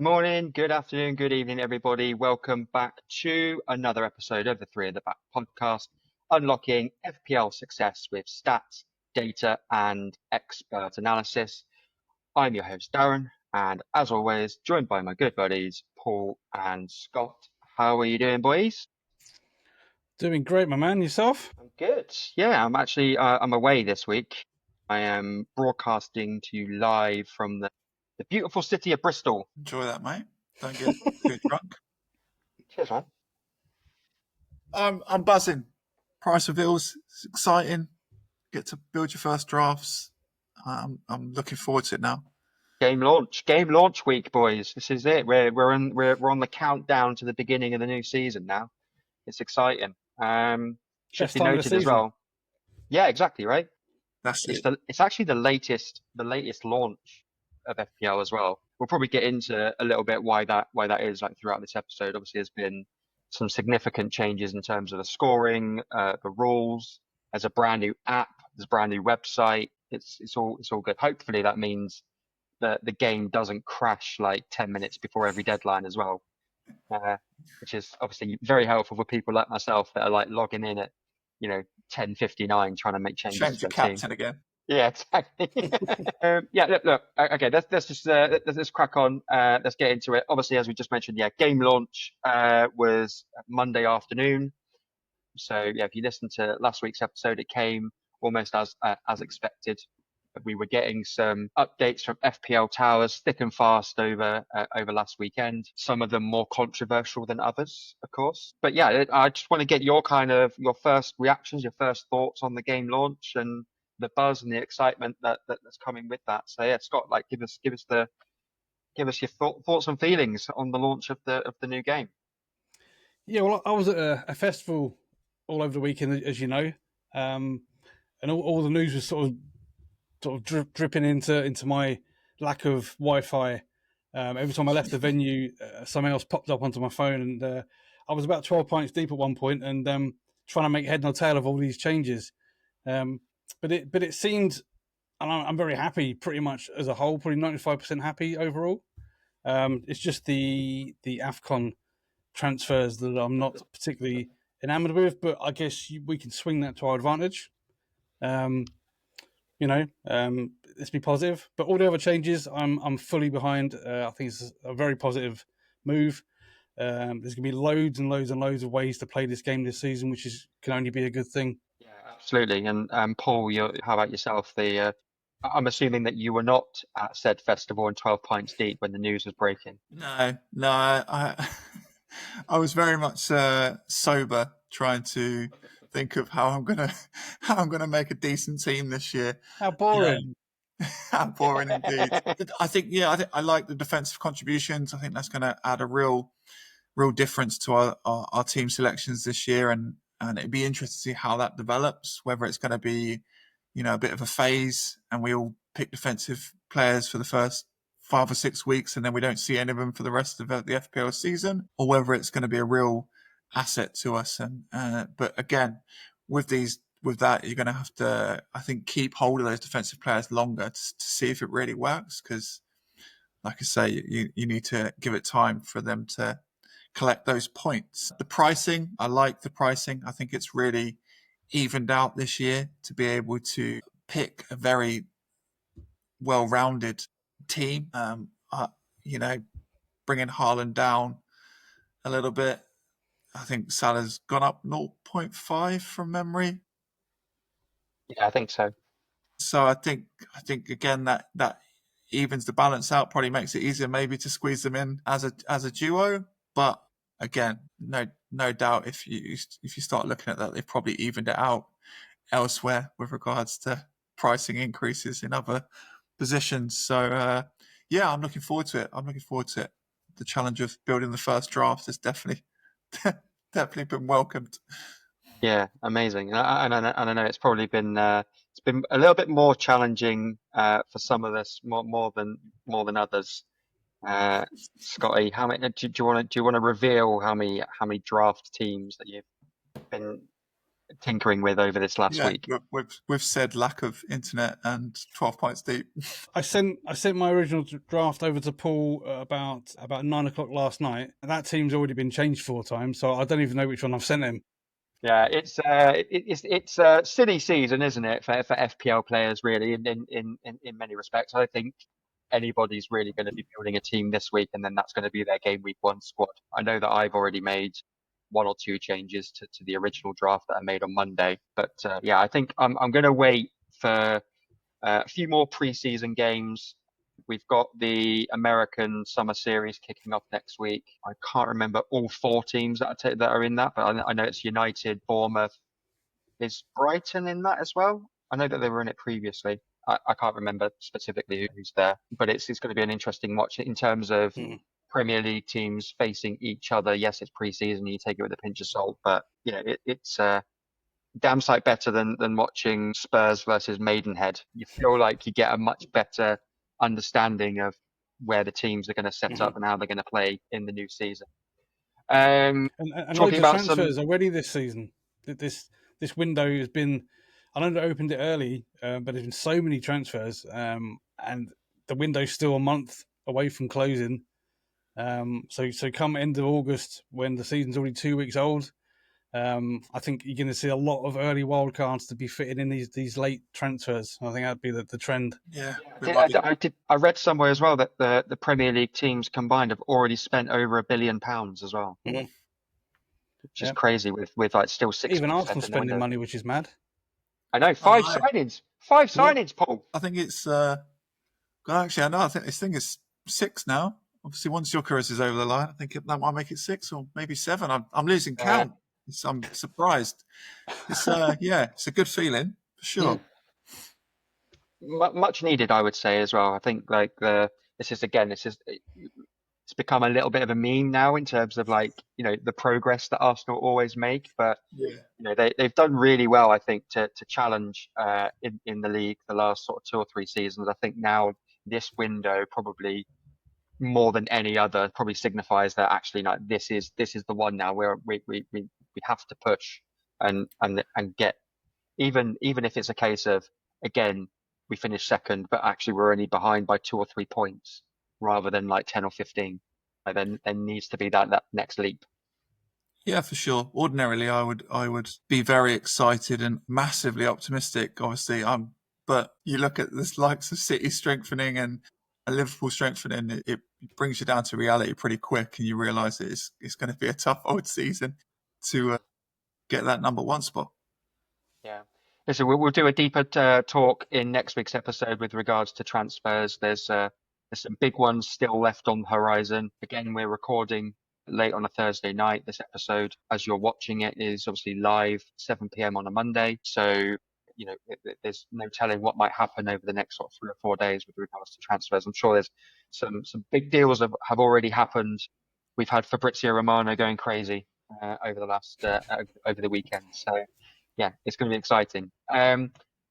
Morning, good afternoon, good evening, everybody. Welcome back to another episode of the Three at the Back podcast, unlocking FPL success with stats, data, and expert analysis. I'm your host, Darren, and as always, joined by my good buddies, Paul and Scott. How are you doing, boys? Doing great, my man. Yourself? I'm good. Yeah, I'm away this week. I am broadcasting to you live from the beautiful city of Bristol. Enjoy that, mate. Don't get too drunk. Cheers, man. I'm buzzing. Price reveals. It's exciting. Get to build your first drafts. I'm looking forward to it now. Game launch week, boys. This is it. We're on the countdown to the beginning of the new season now. It's exciting. Should Best be time of the noted as season. well. Yeah, exactly right. That's it. It's actually the latest launch of FPL as well. We'll probably get into a little bit why that is like throughout this episode. Obviously, there's been some significant changes in terms of the scoring, the rules. There's a brand new app. There's a brand new website. It's all good. Hopefully, that means that the game doesn't crash like 10 minutes before every deadline as well, which is obviously very helpful for people like myself that are like logging in at 10:59 trying to make changes Change to the their captain team. again. Yeah, exactly. Look. Okay, let's crack on. Let's get into it. Obviously, as we just mentioned, game launch was Monday afternoon. So yeah, if you listen to last week's episode, it came almost as expected. We were getting some updates from FPL Towers thick and fast over last weekend. Some of them more controversial than others, of course. But yeah, I just want to get your first reactions, your first thoughts on the game launch and the buzz and the excitement that's coming with that. So yeah, Scott, like give us your thoughts and feelings on the launch of the new game. Yeah, well, I was at a festival all over the weekend, as you know, and all the news was sort of dripping into my lack of Wi-Fi. Every time I left the venue, something else popped up onto my phone, and I was about 12 pints deep at one point, and trying to make head nor tail of all these changes. But it seemed, and I'm very happy, pretty much as a whole, probably 95% happy overall. It's just the AFCON transfers that I'm not particularly enamored with, but I guess we can swing that to our advantage. Let's be positive. But all the other changes, I'm fully behind. I think it's a very positive move. There's going to be loads and loads and loads of ways to play this game this season, which can only be a good thing. Yeah, absolutely. And Paul, how about yourself? I'm assuming that you were not at said festival and 12 pints deep when the news was breaking. No, I was very much sober, trying to think of how I'm gonna make a decent team this year. How boring! How boring indeed. I think I like the defensive contributions. I think that's going to add a real difference to our team selections this year, and it'd be interesting to see how that develops. Whether it's going to be, a bit of a phase, and we all pick defensive players for the first 5 or 6 weeks, and then we don't see any of them for the rest of the FPL season, or whether it's going to be a real asset to us. And but again, with that, you're going to have to, I think, keep hold of those defensive players longer to see if it really works. Because, like I say, you need to give it time for them to collect those points. The pricing, I like the pricing. I think it's really evened out this year to be able to pick a very well-rounded team. Bringing Haaland down a little bit. I think Salah's gone up 0.5 from memory. Yeah, I think so. So I think again that evens the balance out, probably makes it easier maybe to squeeze them in as a duo. But again, no doubt if you start looking at that, they've probably evened it out elsewhere with regards to pricing increases in other positions. So I'm looking forward to it. The challenge of building the first draft has definitely been welcomed. Yeah, amazing. And I know it's probably been a little bit more challenging for some of us more than others. Scotty, how many do you want to reveal how many draft teams that you've been tinkering with over this last week. We've said lack of internet and 12 pints deep. I sent my original draft over to Paul about 9:00 last night. That team's already been changed 4 times, so I don't even know which one I've sent him. Yeah, it's silly season, isn't it, for FPL players really in many respects. I don't think anybody's really going to be building a team this week and then that's going to be their game week 1 squad. I know that I've already made 1 or 2 changes to the original draft that I made on Monday, but yeah, I think I'm going to wait for a few more preseason games. We've got the American Summer Series kicking off next week. I can't remember all 4 teams that are in that, but I know it's United, Bournemouth. Is Brighton in that as well? I know that they were in it previously. I can't remember specifically who's there, but it's going to be an interesting watch in terms of Premier League teams facing each other. Yes, it's pre-season, you take it with a pinch of salt, but you know it's damn sight better than watching Spurs versus Maidenhead. You feel like you get a much better understanding of where the teams are going to set up and how they're going to play in the new season. And Talking loads of about transfers already this season. This window has been, I know they opened it early, but there's been so many transfers, and the window's still a month away from closing. So come end of August, when the season's already 2 weeks old, I think you're going to see a lot of early wildcards to be fitted in these late transfers. I think that'd be the trend. Yeah, I read somewhere as well that the Premier League teams combined have already spent over £1 billion as well, which is crazy. With like still 6 Even months Arsenal left in the spending window. money, which is mad. I know, 5 signings, 5 signings, Paul. I think it's actually I know. I think this thing is 6 now. Obviously, once Gyökeres is over the line, I think that might make it 6 or maybe 7. I'm losing count. I'm surprised. It's it's a good feeling for sure. Much needed, I would say as well. I think like it's become a little bit of a meme now in terms of like the progress that Arsenal always make, but they've done really well, I think, to challenge in the league the last sort of 2 or 3 seasons. I think now this window probably more than any other probably signifies that actually like this is the one now where we have to push and get even if it's a case of again we finish second but actually we're only behind by 2 or 3 points rather than like 10 or 15. Like, then there needs to be that next leap. Yeah, for sure. Ordinarily, I would be very excited and massively optimistic. Obviously, but you look at the likes of City strengthening and Liverpool strengthening, it brings you down to reality pretty quick, and you realise that it's going to be a tough old season to get that number 1 spot. Yeah. Listen, we'll do a deeper talk in next week's episode with regards to transfers. There's some big ones still left on the horizon. Again, we're recording late on a Thursday night. This episode, as you're watching it, is obviously live 7 p.m. on a Monday. So, there's no telling what might happen over the next sort of 3 or 4 days with regards to transfers. I'm sure there's some big deals have already happened. We've had Fabrizio Romano going crazy over the last over the weekend. So, yeah, it's going to be exciting.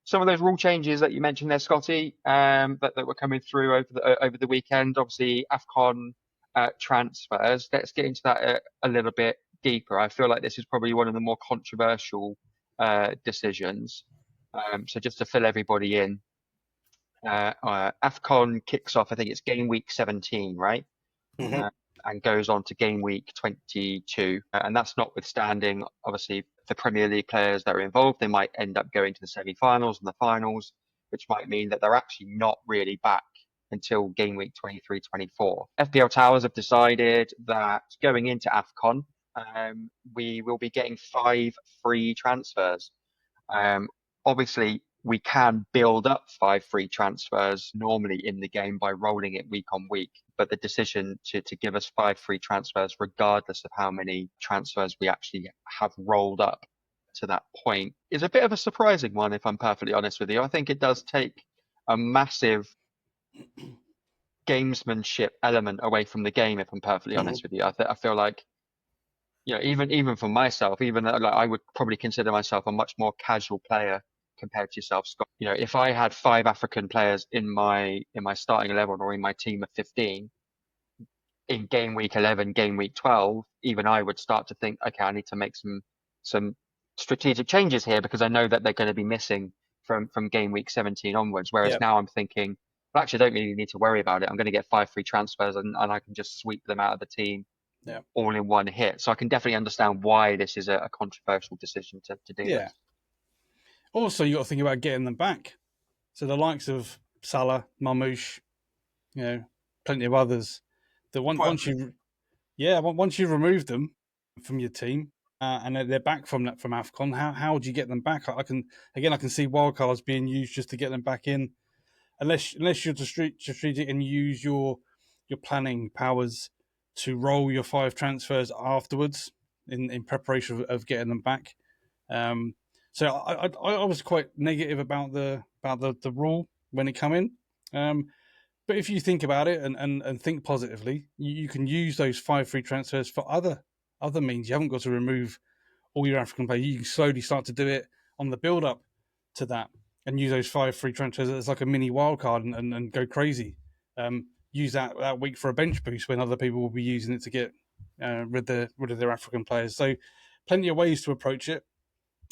Some of those rule changes that you mentioned there, Scotty, that were coming through over the weekend. Obviously, AFCON transfers. Let's get into that a little bit deeper. I feel like this is probably one of the more controversial decisions. So just to fill everybody in, AFCON kicks off. I think it's game week 17, right? And goes on to game week 22. And that's notwithstanding, obviously, the Premier League players that are involved. They might end up going to the semi-finals and the finals, which might mean that they're actually not really back until game week 23-24. FPL Towers have decided that going into AFCON, we will be getting 5 free transfers. Obviously, we can build up 5 free transfers normally in the game by rolling it week on week. But the decision to give us 5 free transfers, regardless of how many transfers we actually have rolled up to that point, is a bit of a surprising one, if I'm perfectly honest with you. I think it does take a massive gamesmanship element away from the game, if I'm perfectly honest with you. I feel like, even for myself, even like I would probably consider myself a much more casual player compared to yourself, Scott. If I had 5 African players in my starting 11 or in my team of 15 in game week 11, game week 12, even I would start to think, okay, I need to make some strategic changes here because I know that they're going to be missing from game week 17 onwards. Whereas now I'm thinking, well, actually, I don't really need to worry about it. I'm going to get 5 free transfers and I can just sweep them out of the team all in one hit. So I can definitely understand why this is a controversial decision to do this. Also, you got to think about getting them back. So the likes of Salah, Marmoush, plenty of others. That once you remove them from your team and they're back from AFCON, how do you get them back? I can see wildcards being used just to get them back in, unless you're strategic and use your planning powers to roll your 5 transfers afterwards in preparation of getting them back. So I was quite negative about the rule when it came in. But if you think about it and think positively, you can use those 5 free transfers for other means. You haven't got to remove all your African players. You can slowly start to do it on the build up to that and use those 5 free transfers as like a mini wildcard and go crazy. Use that week for a bench boost when other people will be using it to get rid of their African players. So plenty of ways to approach it.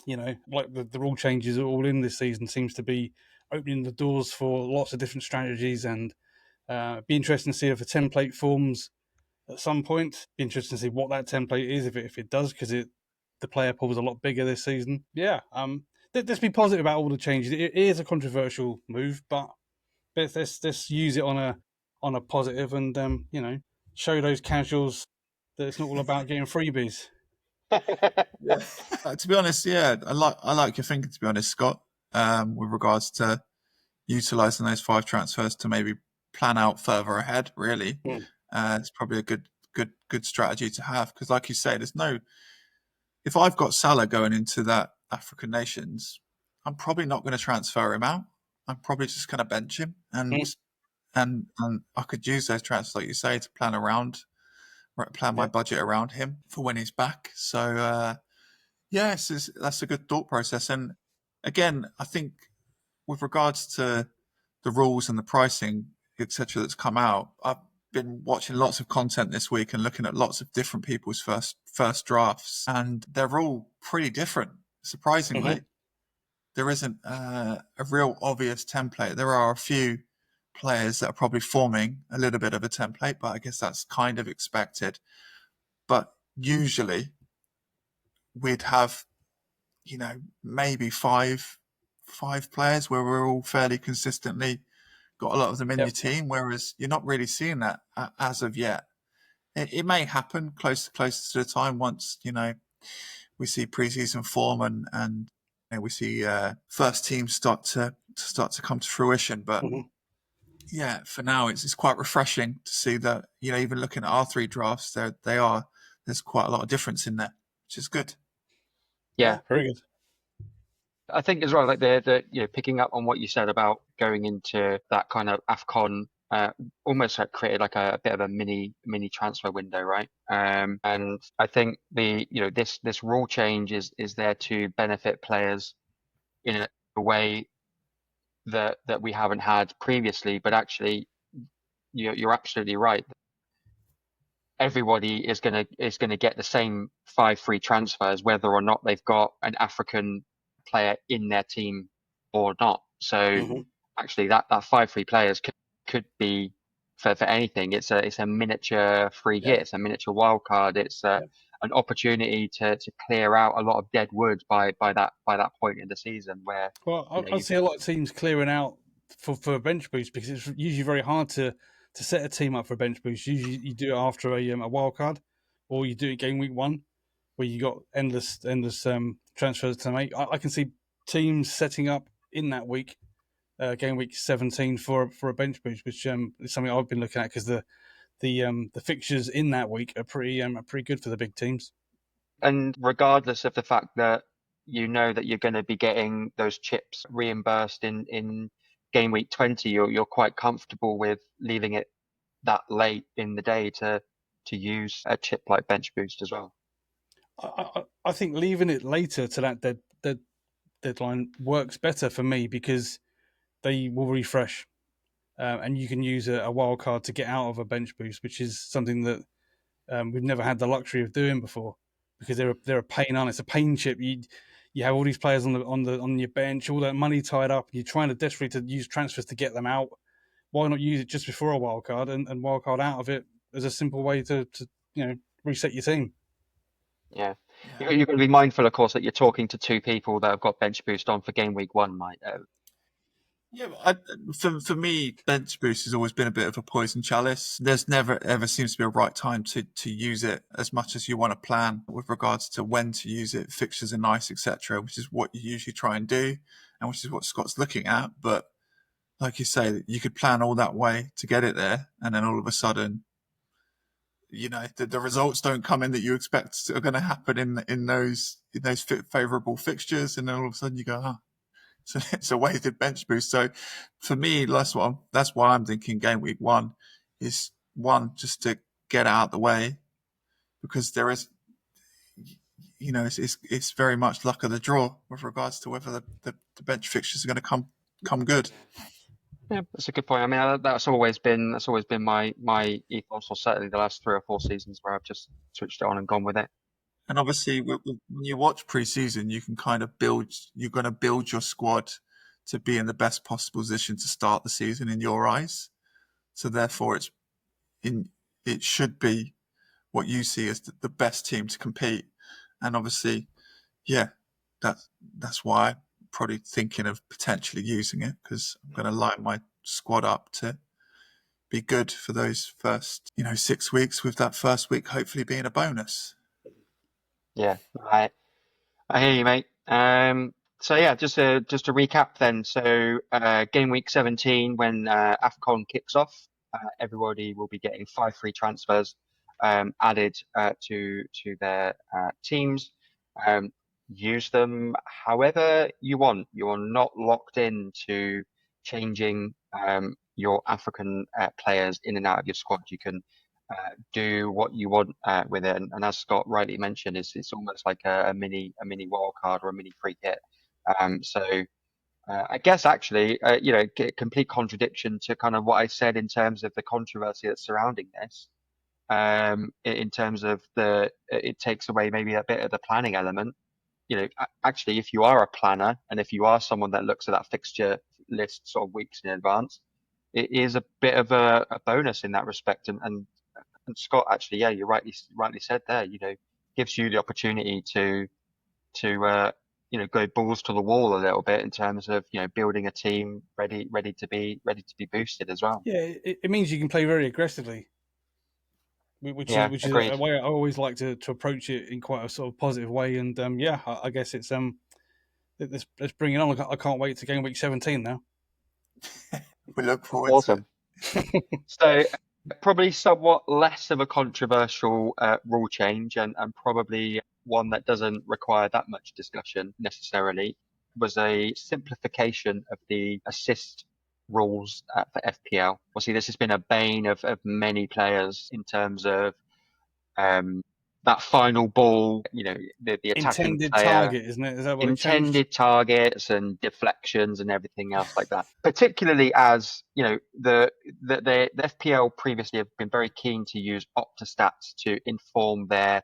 Like the rule changes all in this season seems to be opening the doors for lots of different strategies, and be interesting to see if a template forms at some point. Be interesting to see what that template is if it does, because the player pool is a lot bigger this season. Yeah, let's be positive about all the changes. It is a controversial move, but let's use it on a positive and show those casuals that it's not all about getting freebies. To be honest, I like your thinking. To be honest, Scott, with regards to utilising those 5 transfers to maybe plan out further ahead. Really, it's probably a good strategy to have because, like you say, there's no. If I've got Salah going into that African Nations, I'm probably not going to transfer him out. I'm probably just going to bench him, and I could use those transfers, like you say, to plan my budget around him for when he's back. So. That's a good thought process. And again, I think with regards to the rules and the pricing, etc., that's come out, I've been watching lots of content this week and looking at lots of different people's first drafts, and they're all pretty different. Surprisingly, there isn't a real obvious template. There are a few players that are probably forming a little bit of a template, but I guess that's kind of expected. But usually we'd have, maybe five players where we're all fairly consistently got a lot of them in your team, whereas you're not really seeing that as of yet. It may happen closer to the time once, we see preseason form and we see first teams start to come to fruition. But for now, it's quite refreshing to see that, even looking at our 3 drafts, there's quite a lot of difference in there, which is good. Yeah, very good. I think as well, like the picking up on what you said about going into that kind of AFCON, almost like created like a bit of a mini transfer window, right? And I think this rule change is there to benefit players in a way that we haven't had previously. But actually, you're absolutely right. Everybody is gonna get the same 5 free transfers, whether or not they've got an African player in their team or not. So actually, that 5 free players could be for anything. It's a miniature free hit. It's a miniature wild card. It's an opportunity to clear out a lot of dead wood by that point in the season where. Well, I see a lot of teams clearing out for a bench boost because it's usually very hard to set a team up for a bench boost. Usually, you do it after a wild card, or you do it game week 1, where you got endless transfers to make. I can see teams setting up in that week, game week 17 for a bench boost, which is something I've been looking at because the fixtures in that week are pretty good for the big teams. And regardless of the fact that that you're going to be getting those chips reimbursed in game week 20, you're quite comfortable with leaving it that late in the day to use a chip like bench boost as well. I think leaving it later to that deadline works better for me because they will refresh, and you can use a wild card to get out of a bench boost, which is something that we've never had the luxury of doing before because they're a pain on. It's a pain chip. you have all these players on your bench, all that money tied up. You're trying to desperately to use transfers to get them out. Why not use it just before a wild card and wild card out of it as a simple way to reset your team? Yeah. Yeah. You've got to be mindful, of course, that you're talking to two people that have got bench boost on for game week 1, Mike. Yeah, for me, bench boost has always been a bit of a poison chalice. There's never ever seems to be a right time to use it as much as you want to plan with regards to when to use it. Fixtures are nice, etc., which is what you usually try and do, and which is what Scott's looking at. But like you say, you could plan all that way to get it there, and then all of a sudden, the results don't come in that you expect are going to happen in those favourable fixtures, and then all of a sudden you go, so it's a weighted bench boost. So for me, that's why I'm thinking game week 1 is one just to get out the way, because there is, it's very much luck of the draw with regards to whether the bench fixtures are going to come good. Yeah, that's a good point. I mean, that's always been my ethos, or certainly the last 3 or 4 seasons where I've just switched it on and gone with it. And obviously, when you watch pre-season, you can kind of you're going to build your squad to be in the best possible position to start the season in your eyes. So therefore, it should be what you see as the best team to compete. And obviously, yeah, that's why I'm probably thinking of potentially using it, because I'm going to line my squad up to be good for those first 6 weeks, with that first week hopefully being a bonus. Yeah, I hear you, mate. So yeah, just to recap then. So game week 17, when AFCON kicks off, everybody will be getting 5 free transfers added to their teams. Use them however you want. You are not locked into changing your African players in and out of your squad. You can do what you want with it. And as Scott rightly mentioned, it's almost like a mini wild card or a mini free hit. So I guess actually, complete contradiction to kind of what I said in terms of the controversy that's surrounding this. In terms of it takes away maybe a bit of the planning element. Actually, if you are a planner and if you are someone that looks at that fixture list sort of weeks in advance, it is a bit of a bonus in that respect. And Scott, actually, yeah, you rightly said there, gives you the opportunity to go balls to the wall a little bit in terms of, building a team ready to be boosted as well. Yeah, it means you can play very aggressively, which Yeah, is agreed. a way I always like to approach it in quite a sort of positive way. And yeah, I guess it's let's bring it on. I can't wait to game week 17 now. We look forward Awesome. to it. So probably somewhat less of a controversial rule change, and probably one that doesn't require that much discussion necessarily, was a simplification of the assist rules for FPL. Obviously, this has been a bane of many players in terms of that final ball, the attacking Intended player, target, isn't it? Is that what it changed? intended targets and deflections and everything else like that. Particularly as the FPL previously have been very keen to use Opta-stats to inform their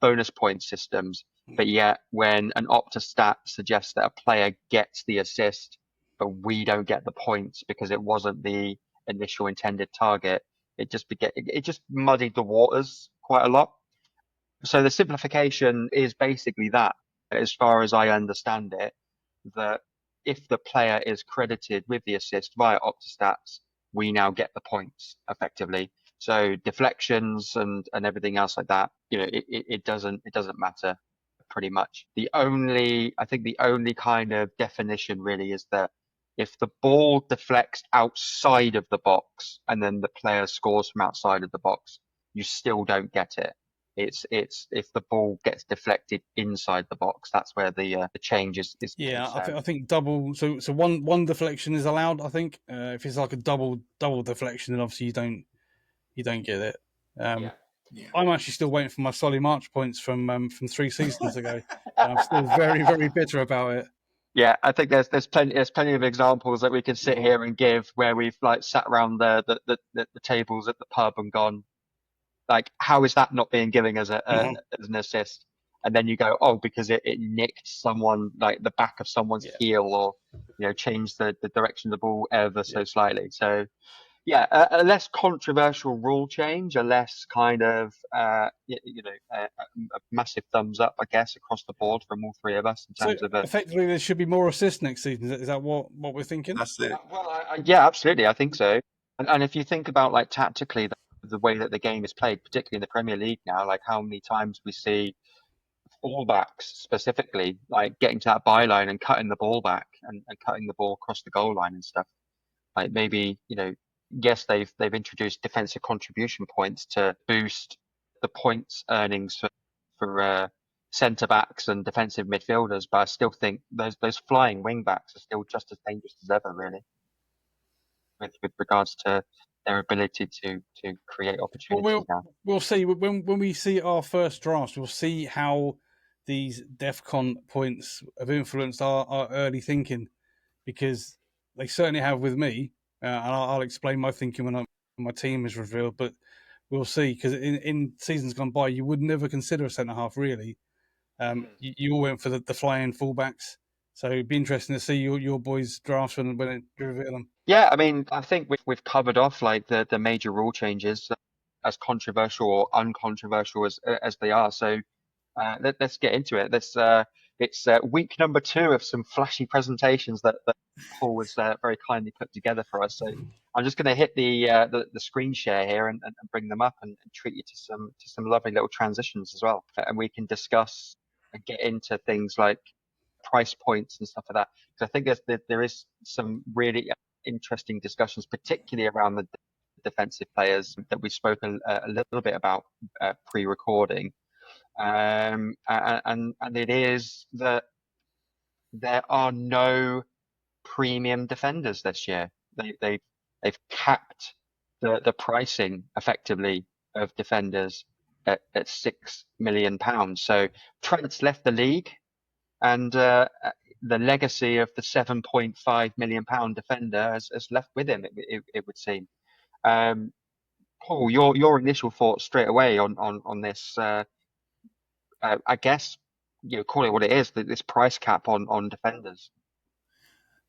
bonus point systems, but yet when an Opta-stat suggests that a player gets the assist, but we don't get the points because it wasn't the initial intended target, it just muddied the waters quite a lot. So the simplification is basically that, as far as I understand it, that if the player is credited with the assist via Opta-stats, we now get the points effectively. So deflections and everything else like that, it doesn't matter pretty much. I think the only kind of definition really is that if the ball deflects outside of the box and then the player scores from outside of the box, you still don't get it. It's if the ball gets deflected inside the box, that's where the change is. Yeah, I think double. So one deflection is allowed. I think if it's like a double deflection, then obviously you don't get it. Yeah. I'm actually still waiting for my Solly March points from 3 seasons ago, and I'm still very very bitter about it. Yeah, I think there's plenty of examples that we can sit here and give where we've like sat around the tables at the pub and gone, like, how is that not being given as as an assist? and then you go, oh, because it nicked someone, like the back of someone's heel, or changed the direction of the ball ever so slightly. So yeah, a less controversial rule change, a less kind of a massive thumbs up, I guess, across the board from all three of us in So terms of effectively, there should be more assists next season. Is that what we're thinking? That's it. well, yeah, absolutely, I think so. And if you think about like tactically the way that the game is played, particularly in the Premier League now, like how many times we see fullbacks specifically like getting to that byline and cutting the ball back and cutting the ball across the goal line and stuff. Like maybe, yes, they've introduced defensive contribution points to boost the points earnings for centre backs and defensive midfielders, but I still think those flying wing backs are still just as dangerous as ever, really, with regards to their ability to create Well, opportunities now. we'll see when we see our first drafts. We'll see how these DEFCON points have influenced our early thinking, because they certainly have with me. And I'll explain my thinking when my team is revealed. But we'll see, because in seasons gone by, you would never consider a centre half really. You all went for the flying fullbacks. So it'd be interesting to see your boys' drafts when you reveal them. Yeah, I mean, I think we've covered off like the major rule changes, as controversial or uncontroversial as they are. So let's get into it. It's week number 2 of some flashy presentations that Paul was very kindly put together for us. So I'm just going to hit the screen share here and bring them up and treat you to some lovely little transitions as well, and we can discuss and get into things like price points and stuff like that. Because I think there is some really interesting discussions, particularly around the defensive players that we've spoken a little bit about pre-recording. And it is that there are no premium defenders this year. They've capped the pricing effectively of defenders at £6 million. So Trent's left the league, and the legacy of the £7.5 million defender has left with him. It would seem. Paul, your initial thoughts straight away on this. I guess call it what it is. This price cap on defenders.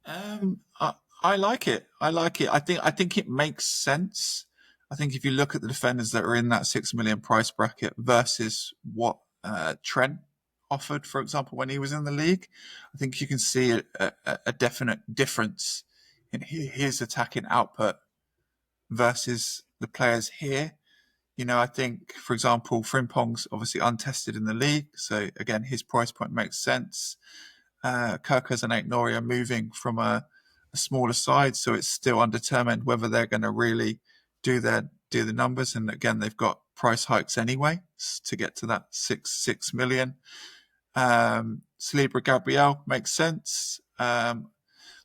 I like it. I like it. I think it makes sense. I think if you look at the defenders that are in that 6 million price bracket versus what Trent offered, for example, when he was in the league, I think you can see a definite difference in his attacking output versus the players here. I think, for example, Frimpong's obviously untested in the league, so again, his price point makes sense. Kirkers and Aït-Nouri are moving from a smaller side, so it's still undetermined whether they're going to really do the numbers. And again, they've got price hikes anyway to get to that 6 million. Saliba Gabriel makes sense. The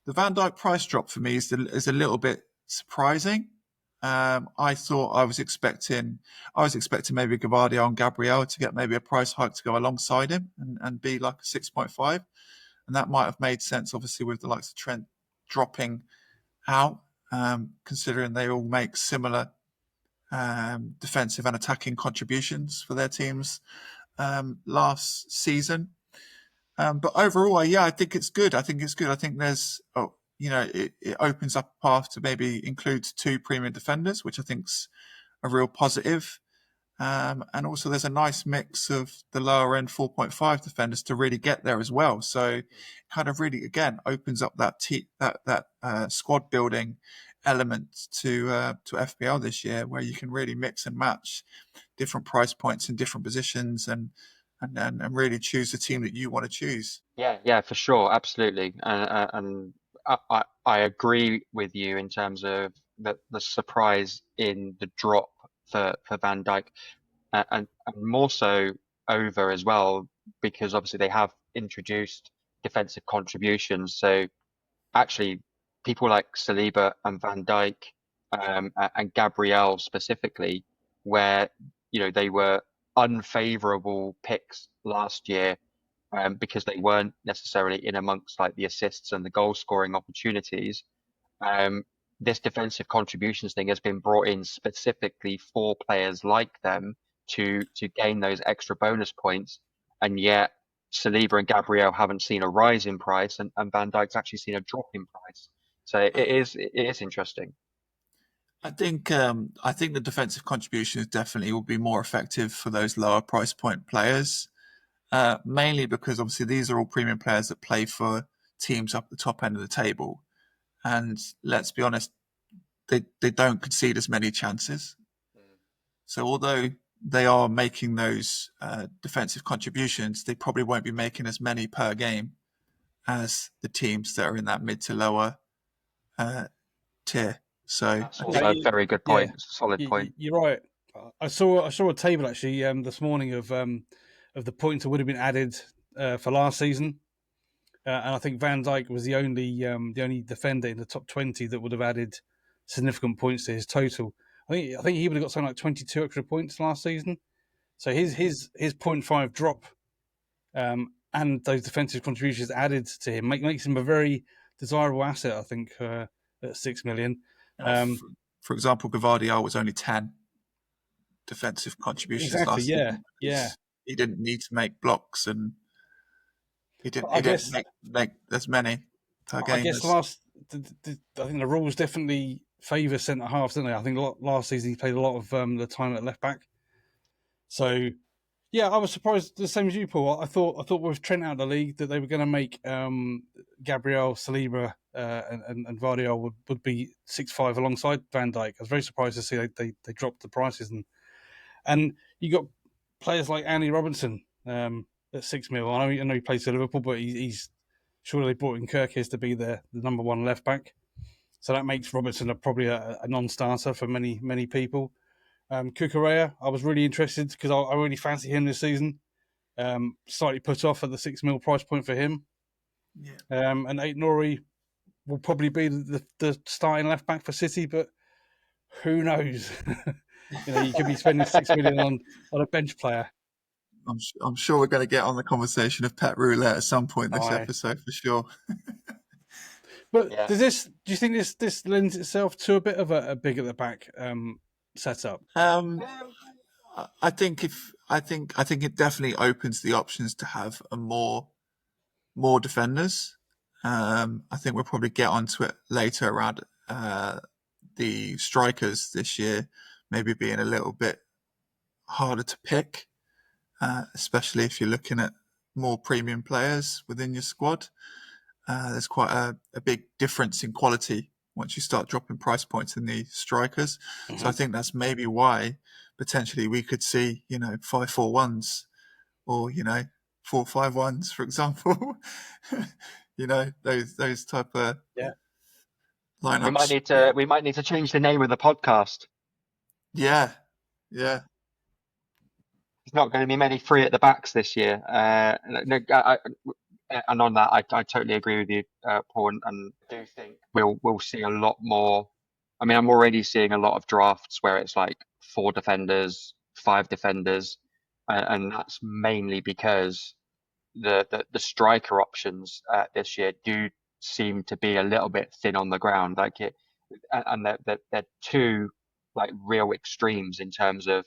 Van Dijk price drop for me is a little bit surprising. I thought I was expecting maybe Gavardio and Gabriel to get maybe a price hike to go alongside him and be like a 6.5. And that might have made sense, obviously, with the likes of Trent dropping out, considering they all make similar defensive and attacking contributions for their teams last season. But overall, I think it's good. I think there's, it opens up a path to maybe include 2 premium defenders, which I think's a real positive. And also there's a nice mix of the lower end 4.5 defenders to really get there as well. So it kind of really, again, opens up that squad building element to FPL this year, where you can really mix and match different price points in different positions and really choose the team that you want to choose. Yeah, for sure, absolutely, and I agree with you in terms of the surprise in the drop for Van Dijk, and more so over as well, because obviously they have introduced defensive contributions. So actually, people like Saliba and Van Dijk, and Gabriel specifically, where they were unfavourable picks last year, because they weren't necessarily in amongst like the assists and the goal scoring opportunities. This defensive contributions thing has been brought in specifically for players like them to gain those extra bonus points and yet Saliba and Gabriel haven't seen a rise in price, and Van Dijk's actually seen a drop in price. So it is interesting. I think the defensive contributions definitely will be more effective for those lower price point players, mainly because obviously these are all premium players that play for teams up the top end of the table, and let's be honest, they don't concede as many chances. So although they are making those defensive contributions, they probably won't be making as many per game as the teams that are in that mid to lower tier. So That's also a very good point. It's a solid point. You're right. I saw a table actually this morning of the points that would have been added for last season, and I think Van Dijk was the only defender in the top 20 that would have added significant points to his total. I think he would have got something like 22 extra points last season. So his 0.5 drop and those defensive contributions added to him makes him a very desirable asset. I think at 6 million. For example, Gavardiol was only 10 defensive contributions last season. Yeah. He didn't need to make blocks, and he didn't make as many per game. I guess I think the rules definitely favour centre halves, didn't they? I think last season he played a lot of the time at left back. So yeah, I was surprised the same as you, Paul. I thought with Trent out of the league that they were going to make Gabriel, Saliba, and Vardiol would be 6-5 alongside Van Dijk. I was very surprised to see they dropped the prices, and you got players like Andy Robinson at 6 mil. I know he plays for Liverpool, but he's surely they brought in Kirkes to be the number one left back, so that makes Robinson probably a non-starter for many people. Kukurea, I was really interested because I really fancy him this season. Slightly put off at the 6 mil price point for him. Yeah. And Aït-Nouri will probably be the starting left back for City, but who knows? You could be spending 6 million on a bench player. I'm sure we're going to get on the conversation of pet roulette at some point this episode for sure. But do you think this lends itself to a bit of a big at the back setup? I think it definitely opens the options to have more defenders. I think we'll probably get onto it later around the strikers this year, maybe being a little bit harder to pick, especially if you're looking at more premium players within your squad. There's quite a big difference in quality once you start dropping price points in the strikers. Mm-hmm. So I think that's maybe why potentially we could see 5-4-1s or 4-5-1s, for example. Those type of lineups. We might need to change the name of the podcast. Yeah. There's not going to be many free at the backs this year. And on that, I totally agree with you, Paul, and I do think we'll see a lot more. I mean, I'm already seeing a lot of drafts where it's like 4 defenders, 5 defenders, and that's mainly because the striker options this year do seem to be a little bit thin on the ground. And they're 2 like real extremes in terms of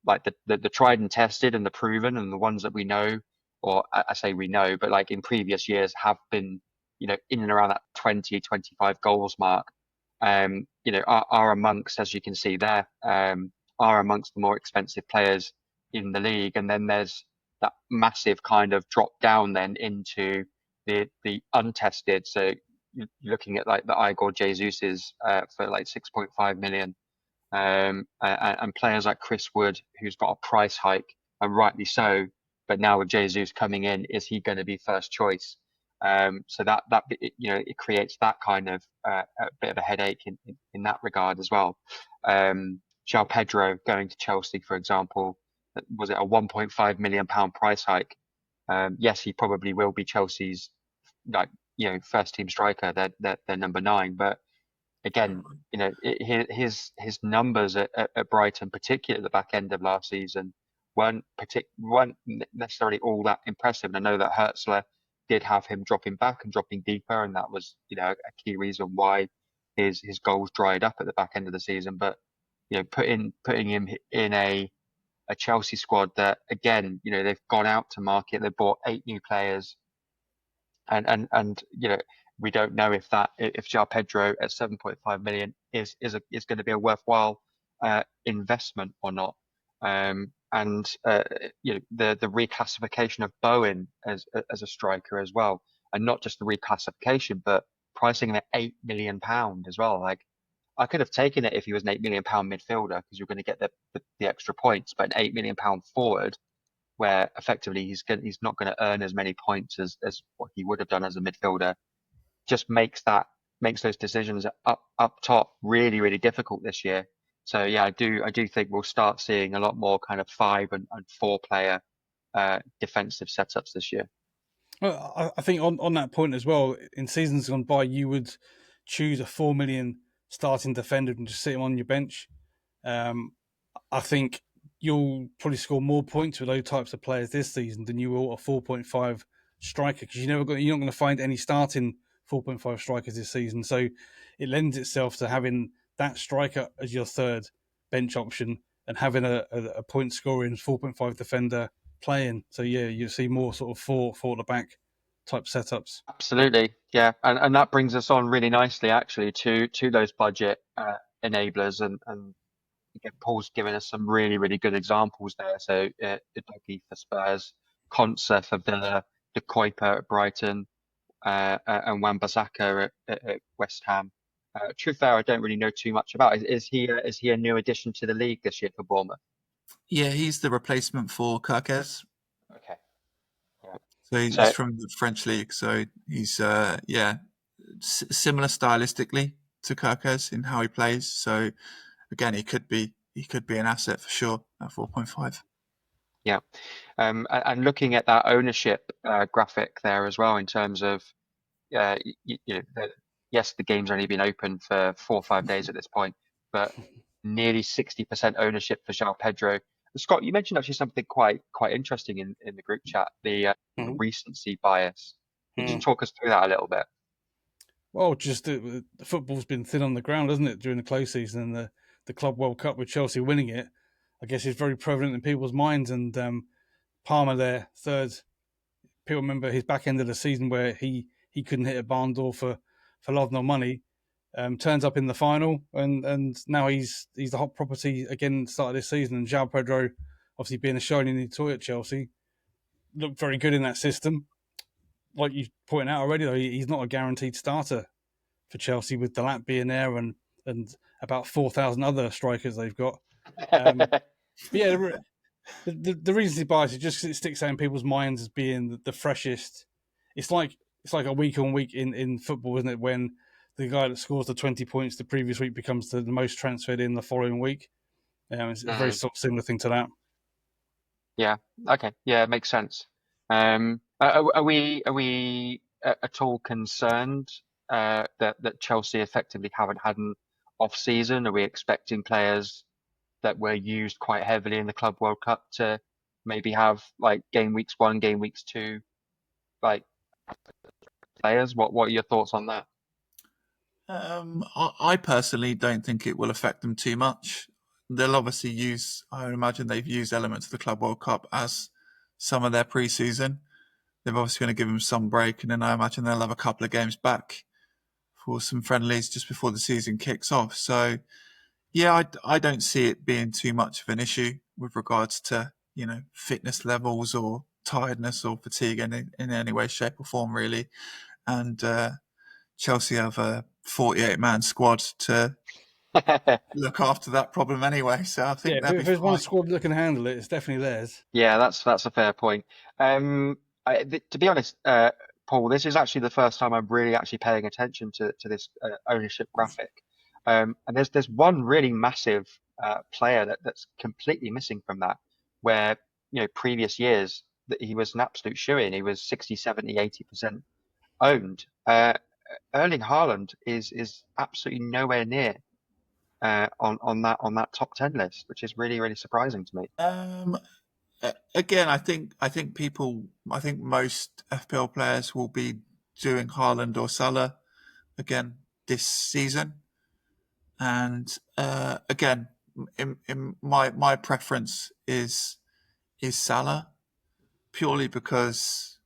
like the tried and tested and the proven and the ones that we know. Or I say we know, but like in previous years have been, in and around that 20, 25 goals mark, are amongst, as you can see there, are amongst the more expensive players in the league. And then there's that massive kind of drop down then into the untested. So you're looking at like the Igor Jesus's for like 6.5 million. And players like Chris Wood, who's got a price hike, and rightly so. But now with Jesus coming in, is he going to be first choice? So that it creates that kind of a bit of a headache in that regard as well. João Pedro going to Chelsea, for example, was it a 1.5 million pound price hike? Yes, he probably will be Chelsea's first team striker. They're number 9, but again, his numbers at Brighton, particularly at the back end of last season, weren't necessarily all that impressive. And I know that Hertzler did have him dropping back and dropping deeper, and that was a key reason why his goals dried up at the back end of the season. But putting him in a a Chelsea squad that, again, they've gone out to market, they've bought 8 new players, and we don't know if João Pedro at 7.5 million is going to be a worthwhile investment or not. And the reclassification of Bowen as a striker as well, and not just the reclassification, but pricing him at £8 million as well. Like, I could have taken it if he was an £8 million midfielder, because you're going to get the extra points, but an £8 million forward, where effectively he's not going to earn as many points as what he would have done as a midfielder, just makes those decisions up top really, really difficult this year. So yeah, I do think we'll start seeing a lot more kind of 5 and 4 player defensive setups this year. Well, I think on that point as well, in seasons gone by, you would choose a 4 million starting defender and just sit him on your bench. I think you'll probably score more points with those types of players this season than you will a 4.5 striker, because you're not going to find any starting 4.5 strikers this season. So it lends itself to having that striker as your third bench option and having a point scoring 4.5 defender playing. So yeah, you see more sort of four at the back type setups. Absolutely, yeah, and that brings us on really nicely actually to those budget enablers, and again, Paul's given us some really, really good examples there. So Udogie for Spurs, Konsa for Villa, De Kuyper at Brighton, and Wan-Bissaka at West Ham. Truth there, I don't really know too much about. Is he a new addition to the league this year for Bournemouth? Yeah, he's the replacement for Kirkes. Okay. Yeah. So he's from the French league. So he's similar stylistically to Kirkes in how he plays. So again, he could be an asset for sure at 4.5. Yeah, and looking at that ownership graphic there as well, in terms of yes, the game's only been open for 4 or 5 days at this point, but nearly 60% ownership for João Pedro. Scott, you mentioned actually something quite interesting in the group chat, the recency bias. Can you just talk us through that a little bit? Well, just the football's been thin on the ground, hasn't it, during the close season, and the Club World Cup with Chelsea winning it, I guess, is very prevalent in people's minds. And Palmer there, third. People remember his back end of the season where he couldn't hit a barn door for love nor money. Turns up in the final, and now he's the hot property again. Started this season, and João Pedro, obviously being a shining new toy at Chelsea, looked very good in that system. Like you pointed out already, though, he's not a guaranteed starter for Chelsea, with Delap being there and about 4,000 other strikers they've got. But yeah, the recency bias is just it sticks out in people's minds as being the freshest. It's like a week on week in football, isn't it? When the guy that scores the 20 points the previous week becomes the most transferred in the following week. It's a very sort of similar thing to that. Yeah. Okay. Yeah, it makes sense. Are we at all concerned that Chelsea effectively haven't had an off season? Are we expecting players that were used quite heavily in the Club World Cup to maybe have like game weeks 1, game weeks 2, like players? What are your thoughts on that? I personally don't think it will affect them too much. They'll obviously I imagine they've used elements of the Club World Cup as some of their pre-season. They're obviously going to give them some break, and then I imagine they'll have a couple of games back for some friendlies just before the season kicks off. So, yeah, I don't see it being too much of an issue with regards to, fitness levels or tiredness or fatigue in any way, shape or form, really. And Chelsea have a 48-man squad to look after that problem anyway. So I think if there's one squad that can handle it, it's definitely theirs. Yeah, that's a fair point. To be honest, Paul, this is actually the first time I'm really actually paying attention to this ownership graphic. And there's one really massive player that's completely missing from that, where previous years that he was an absolute shoo-in. He was 60, 70, 80% owned. Erling Haaland is absolutely nowhere near on that top 10 list, which is really, really surprising to me. Again, I think most FPL players will be doing Haaland or Salah again this season, and again, in my preference is Salah, purely because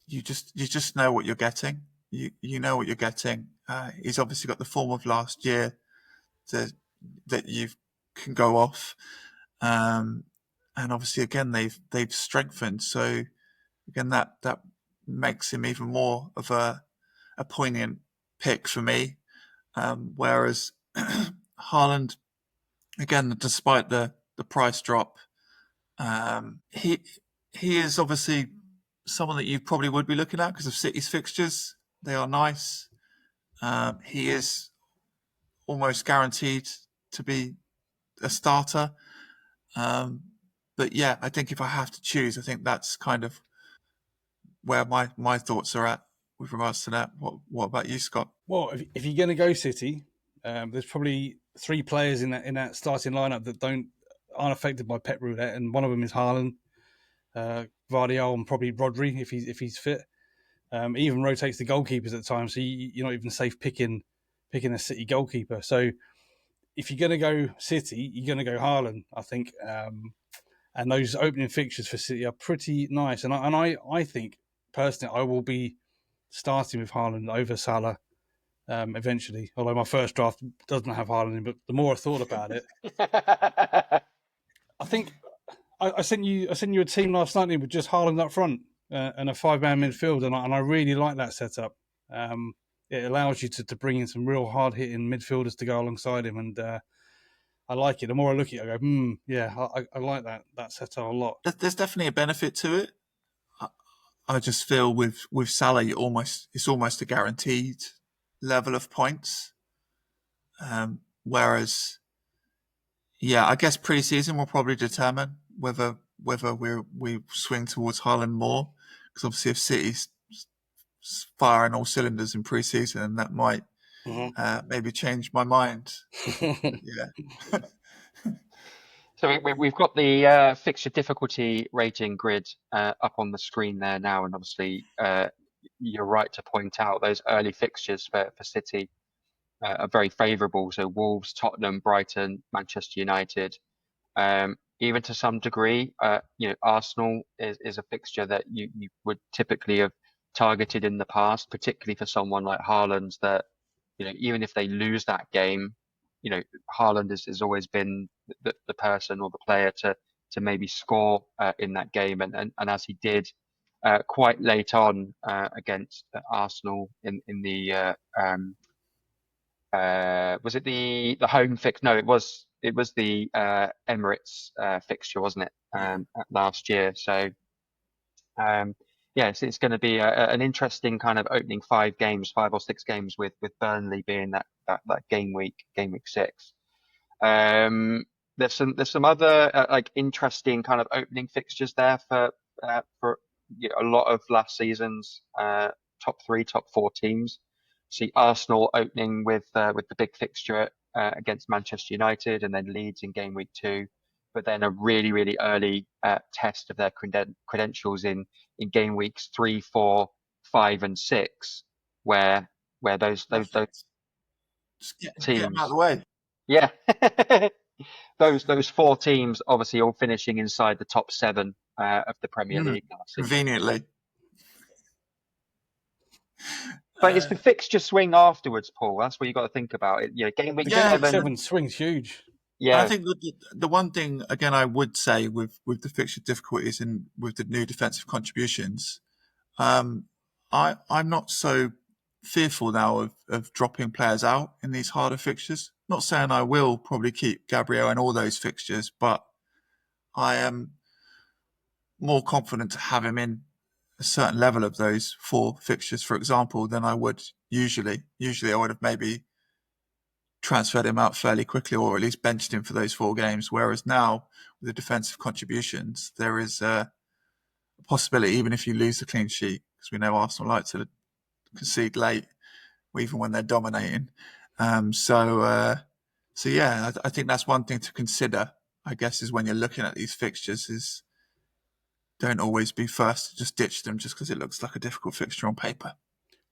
you just know what you're getting. You know what you're getting. He's obviously got the form of last year that you can go off, and obviously again they've strengthened. So again that makes him even more of a poignant pick for me. Whereas Haaland, again, despite the price drop, he is obviously someone that you probably would be looking at because of City's fixtures. They are nice. He is almost guaranteed to be a starter. But yeah, I think if I have to choose, I think that's kind of where my thoughts are at with regards to that. What about you, Scott? Well, if you're going to go City, there's probably 3 players in that starting lineup that aren't affected by Pep roulette, and one of them is Haaland, Vardiol, and probably Rodri if he's fit. He even rotates the goalkeepers at times, so you're not even safe picking a City goalkeeper. So if you're going to go City, you're going to go Haaland, I think. And those opening fixtures for City are pretty nice. And I think personally I will be starting with Haaland over Salah eventually. Although my first draft doesn't have Haaland in, but the more I thought about it, I think I sent you a team last night with just Haaland up front and a 5-man midfield, and I really like that setup. It allows you to bring in some real hard hitting midfielders to go alongside him, and I like it. The more I look at it, I go, yeah, I like that setup a lot. There's definitely a benefit to it. I just feel with Salah, it's almost a guaranteed level of points. Whereas, yeah, I guess pre-season will probably determine whether we swing towards Haaland more, because obviously if City's firing all cylinders in pre-season, that might maybe change my mind. Yeah. So we've got the fixture difficulty rating grid up on the screen there now, and obviously you're right to point out those early fixtures for City are very favourable. So Wolves, Tottenham, Brighton, Manchester United, even to some degree, Arsenal is a fixture that you would typically have targeted in the past, particularly for someone like Haaland. That even if they lose that game, Haaland has always been the person or the player to maybe score in that game, and as he did quite late on against Arsenal in the was it the home fix? No, it was the Emirates fixture, wasn't it? Last year. So yeah, it's going to be an interesting kind of opening 5 or 6 games with Burnley being that game week 6. There's some other like interesting kind of opening fixtures there for a lot of last season's top 3, top 4 teams. See Arsenal opening with the big fixture against Manchester United, and then Leeds in game week 2, but then a really really early test of their credentials in game weeks 3, 4, 5, and 6, where those Just get teams them out of the way. yeah. those 4 teams obviously all finishing inside the top 7 of the Premier League last season. Conveniently. But it's the fixture swing afterwards, Paul. That's what you got to think about. Game week 7 swing's huge. Yeah, I think the one thing again I would say with the fixture difficulties and with the new defensive contributions, I'm not so fearful now of dropping players out in these harder fixtures. Not saying I will probably keep Gabriel in all those fixtures, but I am more confident to have him in a certain level of those 4 fixtures, for example, than I would usually. Usually I would have maybe transferred him out fairly quickly, or at least benched him for those 4 games. Whereas now, with the defensive contributions, there is a possibility, even if you lose the clean sheet, because we know Arsenal like to concede late, even when they're dominating. So yeah, I think that's one thing to consider, I guess, is when you're looking at these fixtures, is don't always be first to just ditch them just because it looks like a difficult fixture on paper.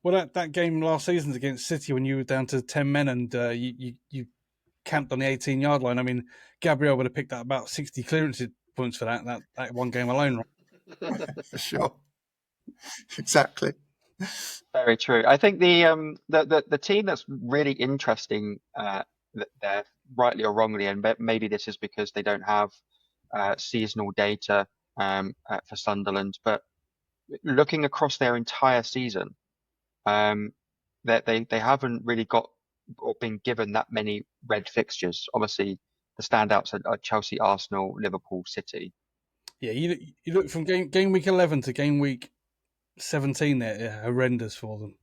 Well, that game last season against City when you were down to 10 men and you camped on the 18-yard line. I mean, Gabriel would have picked up about 60 clearance points for that one game alone. Right? For sure. Exactly. Very true. I think the team that's really interesting, they're rightly or wrongly, and maybe this is because they don't have seasonal data for Sunderland, but looking across their entire season, that they haven't really got or been given that many red fixtures. Obviously, the standouts are Chelsea, Arsenal, Liverpool, City. Yeah, you look from game week 11 to game week 17. They're horrendous for them.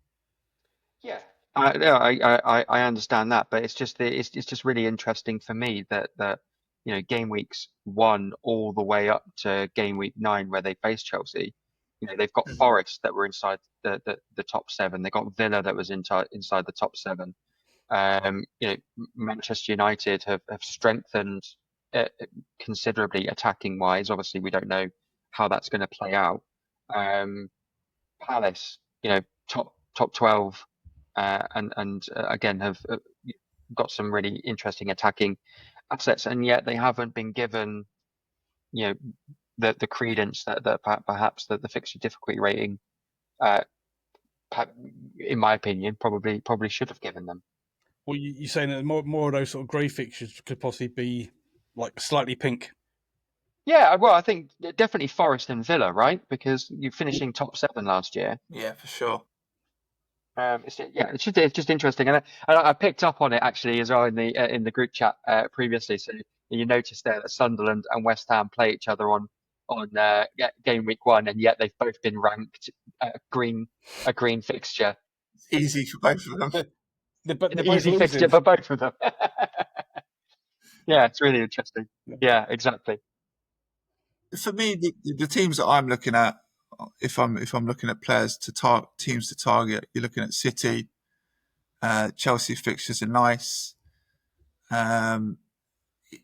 Yeah. I understand that, but it's just really interesting for me that game weeks 1 all the way up to game week 9 where they face Chelsea, they've got Forest that were inside the top 7. They got Villa that was inside the top 7. Manchester United have strengthened considerably attacking wise. Obviously, we don't know how that's going to play out. Palace, top 12. And again have got some really interesting attacking assets, and yet they haven't been given the credence that perhaps the fixture difficulty rating, in my opinion, probably should have given them. Well, you're saying that more of those sort of grey fixtures could possibly be like slightly pink. Yeah, well, I think definitely Forest and Villa, right? Because you're finishing top 7 last year. Yeah, for sure. It's just interesting, and I picked up on it actually as well in the group chat previously. So you noticed there that Sunderland and West Ham play each other on game week 1, and yet they've both been ranked a green fixture. It's easy for both of them. They're Easy fixture for both of them. Yeah, it's really interesting. Yeah, exactly. For me, the teams that I'm looking at, if I'm looking at teams to target, you're looking at City. Chelsea fixtures are nice.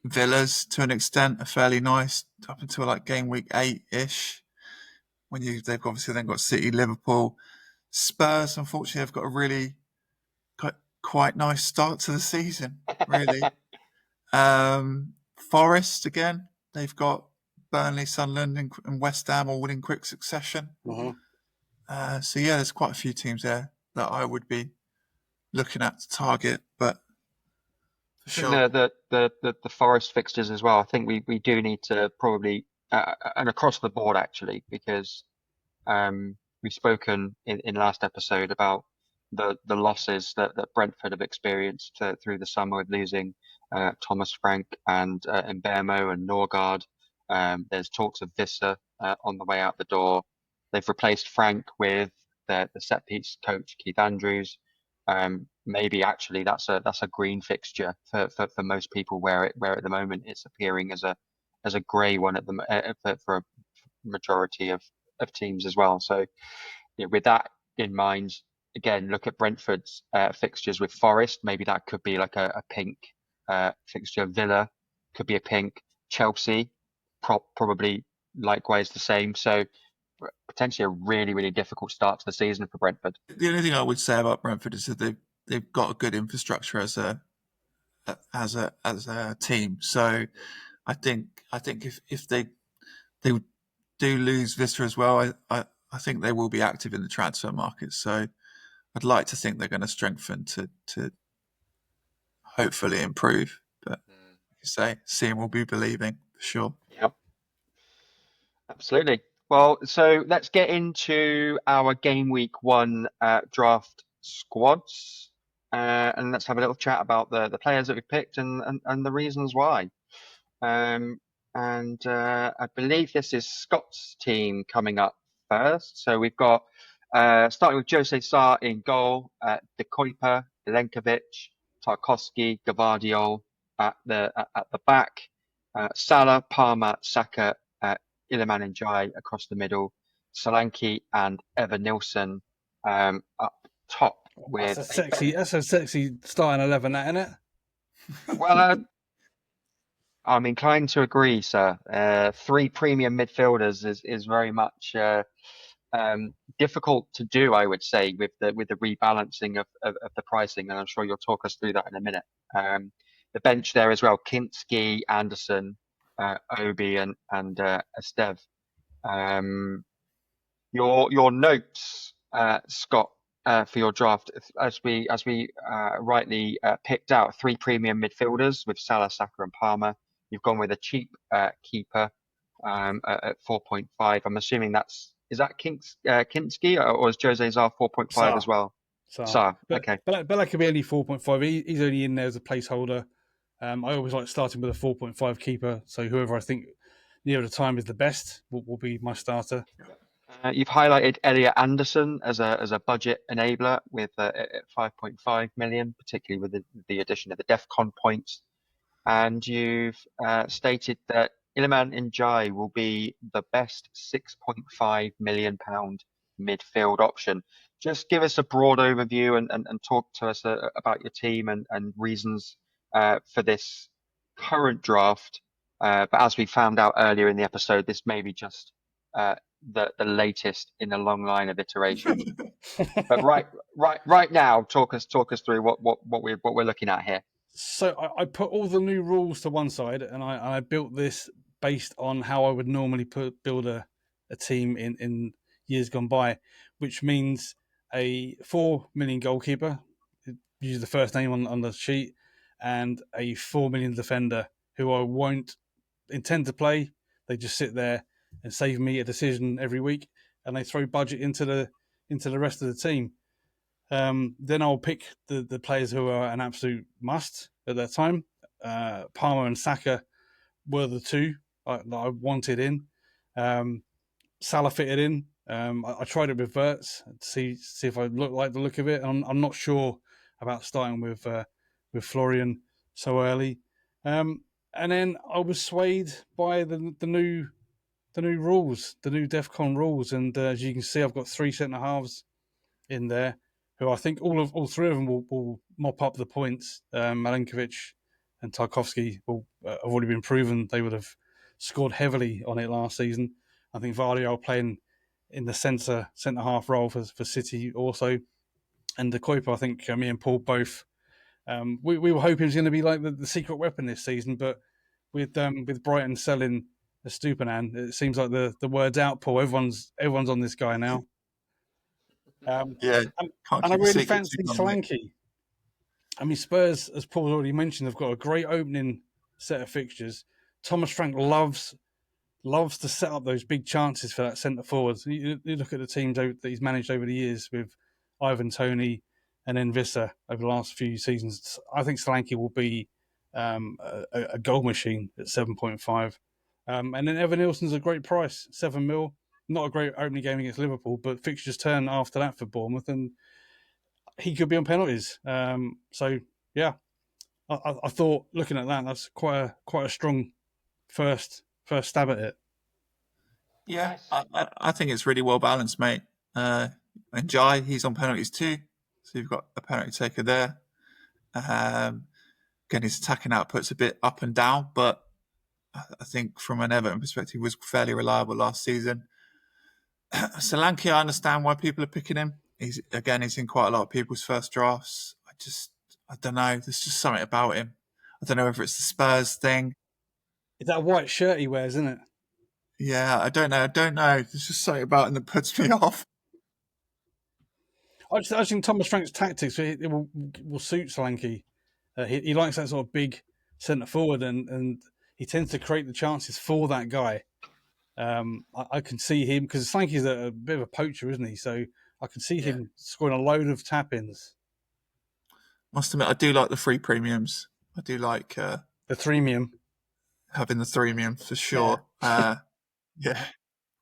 Villa's to an extent are fairly nice up until like game week 8-ish. They've obviously then got City, Liverpool, Spurs. Unfortunately, have got a really quite nice start to the season. Really, Forest again. They've got Burnley, Sunderland, and West Ham all in quick succession. Mm-hmm. So yeah, there's quite a few teams there that I would be looking at to target, but for sure. The Forest fixtures as well. I think we do need to probably and across the board actually, because we've spoken in last episode about the losses that Brentford have experienced through the summer with losing Thomas Frank and Mbeumo and Norgard. There's talks of Visser on the way out the door. They've replaced Frank with the set piece coach Keith Andrews. Maybe actually that's a green fixture for most people, where at the moment it's appearing as a grey one for a majority of teams as well. So with that in mind, again, look at Brentford's fixtures with Forest. Maybe that could be like a pink fixture. Villa could be a pink. Chelsea probably likewise the same. So potentially a really, really difficult start to the season for Brentford. The only thing I would say about Brentford is that they've got a good infrastructure as a team. So I think if they do lose Vista as well, I think they will be active in the transfer market. So I'd like to think they're going to strengthen to hopefully improve. But like you say, seeing will be believing for sure. Yep. Absolutely. Well, so let's get into our game week 1 draft squads, and let's have a little chat about the players that we picked and the reasons why. I believe this is Scott's team coming up first. So we've got starting with Jose Sarr in goal, De Kuyper, Milenkovic, Tarkowski, Gvardiol at the back, Salah, Palmer, Saka, Iliman Ndiaye across the middle, Solanke and Evan Nilsson up top. With That's a sexy starting 11, that, isn't it? Well, I'm inclined to agree, sir. 3 premium midfielders is very much difficult to do, I would say, with the rebalancing of the pricing, and I'm sure you'll talk us through that in a minute. the bench there as well. Kinski, Anderson, Obi, and Estev. Your notes, Scott, for your draft, as we rightly picked out 3 premium midfielders with Salah, Saka, and Palmer. You've gone with a cheap keeper at 4.5. I'm assuming is that Kinski, or is Jose Zar 4.5 as well? So, okay. Bella could be only 4.5. He's only in there as a placeholder. I always like starting with a 4.5 keeper. So whoever I think near the time is the best will be my starter. You've highlighted Elliot Anderson as a budget enabler with at 5.5 million, particularly with the addition of the DEFCON points. And you've stated that Iliman Ndiaye will be the best 6.5 million pound midfield option. Just give us a broad overview and talk to us about your team and reasons for this current draft. But as we found out earlier in the episode, this may be just the latest in a long line of iterations. But right now, talk us through what we're looking at here. So I put all the new rules to one side, and I built this based on how I would normally build a team in years gone by, which means a 4 million goalkeeper, usually the first name on the sheet, and a 4 million defender who I won't intend to play. They just sit there and save me a decision every week, and they throw budget into the rest of the team. Then I'll pick the players who are an absolute must at that time. Palmer and Saka were the two that I wanted in. Salah fitted in. I tried it with Verts to see if I like the look of it. I'm not sure about starting with Florian so early. And then I was swayed by the new rules, the new DEFCON rules, and as you can see, I've got 3 centre halves in there who I think all 3 of them will mop up the points. Malenkovic and Tarkovsky have already been proven they would have scored heavily on it last season. I think Vardy playing in the centre half role for City also, and the Kuiper, I think me and Paul both we were hoping he was going to be like the secret weapon this season, but with Brighton selling the Stupinan, it seems like the word's out, Paul. Everyone's on this guy now. Yeah, and I really fancy Solanke. I mean, Spurs, as Paul already mentioned, have got a great opening set of fixtures. Thomas Frank loves to set up those big chances for that centre forwards. You look at the teams that he's managed over the years with Ivan Toney and then Visser over the last few seasons. I think Solanke will be a goal machine at 7.5. And then Evan Nilsson's a great price, 7 mil. Not a great opening game against Liverpool, but fixtures turn after that for Bournemouth, and he could be on penalties. So yeah, I thought looking at that's quite a strong first stab at it. Yeah, I think it's really well balanced, mate. And Jai, he's on penalties too, so you've got a penalty taker there. Again, his attacking output's a bit up and down, but I think from an Everton perspective, he was fairly reliable last season. Solanke, I understand why people are picking him. He's in quite a lot of people's first drafts. I don't know. There's just something about him. I don't know whether it's the Spurs thing. It's that white shirt he wears, isn't it? Yeah, I don't know. There's just something about him that puts me off. I just think Thomas Frank's tactics it will suit Solanke. He likes that sort of big centre forward, and he tends to create the chances for that guy. I can see him because Solanke's a bit of a poacher, isn't he? So I can see him scoring a load of tap-ins. Must admit, I do like the free premiums. I do like the threemium. Having the threemium for sure. Yeah.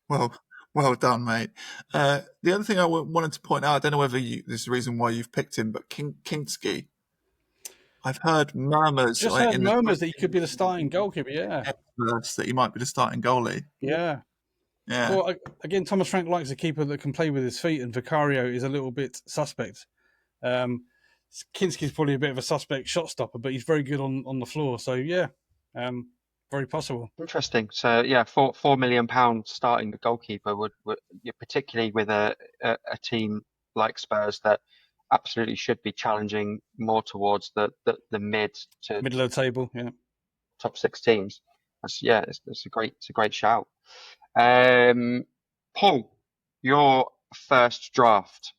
Well done, mate. The other thing I wanted to point out, I don't know whether there's a reason why you've picked him, but Kinski. I've heard murmurs. That he could be the starting goalkeeper. Yeah. That he might be the starting goalie. Yeah. Well, again, Thomas Frank likes a keeper that can play with his feet, and Vicario is a little bit suspect. Kinski's probably a bit of a suspect shot stopper, but he's very good on the floor. So yeah, very possible. Interesting. So yeah, £4 million starting the goalkeeper would particularly with a team like Spurs that absolutely should be challenging more towards the mid to Middle of the table, yeah. top 6 teams. It's a great shout. Paul, your first draft.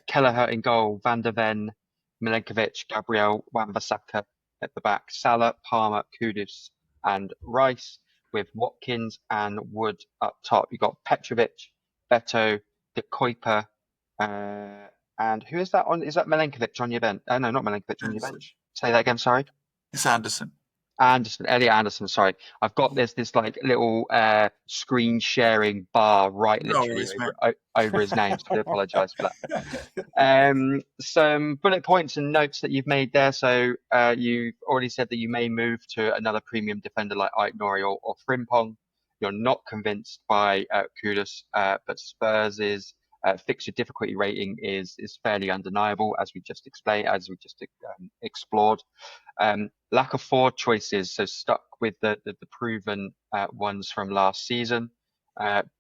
Kelleher in goal, Van der Ven, Milenkovic, Gabriel, Wan-Bissaka at the back, Salah, Palmer, Kudus, and Rice, with Watkins and Wood up top. You got Petrovic, Beto, De Kuiper, and who is that on? Is that Milenkovic on your bench? No, not Milenkovic on your bench. Say that again, sorry. It's Anderson. Elliot Anderson, sorry. I've got this like little screen sharing bar right literally over his name, so I do apologise for that. Some bullet points and notes that you've made there. So you've already said that you may move to another premium defender like Aït-Nouri or Frimpong. You're not convinced by Kudus, but Spurs' fixture difficulty rating is fairly undeniable, as we just explained, explored. Lack of forward choices, so stuck with the proven ones from last season.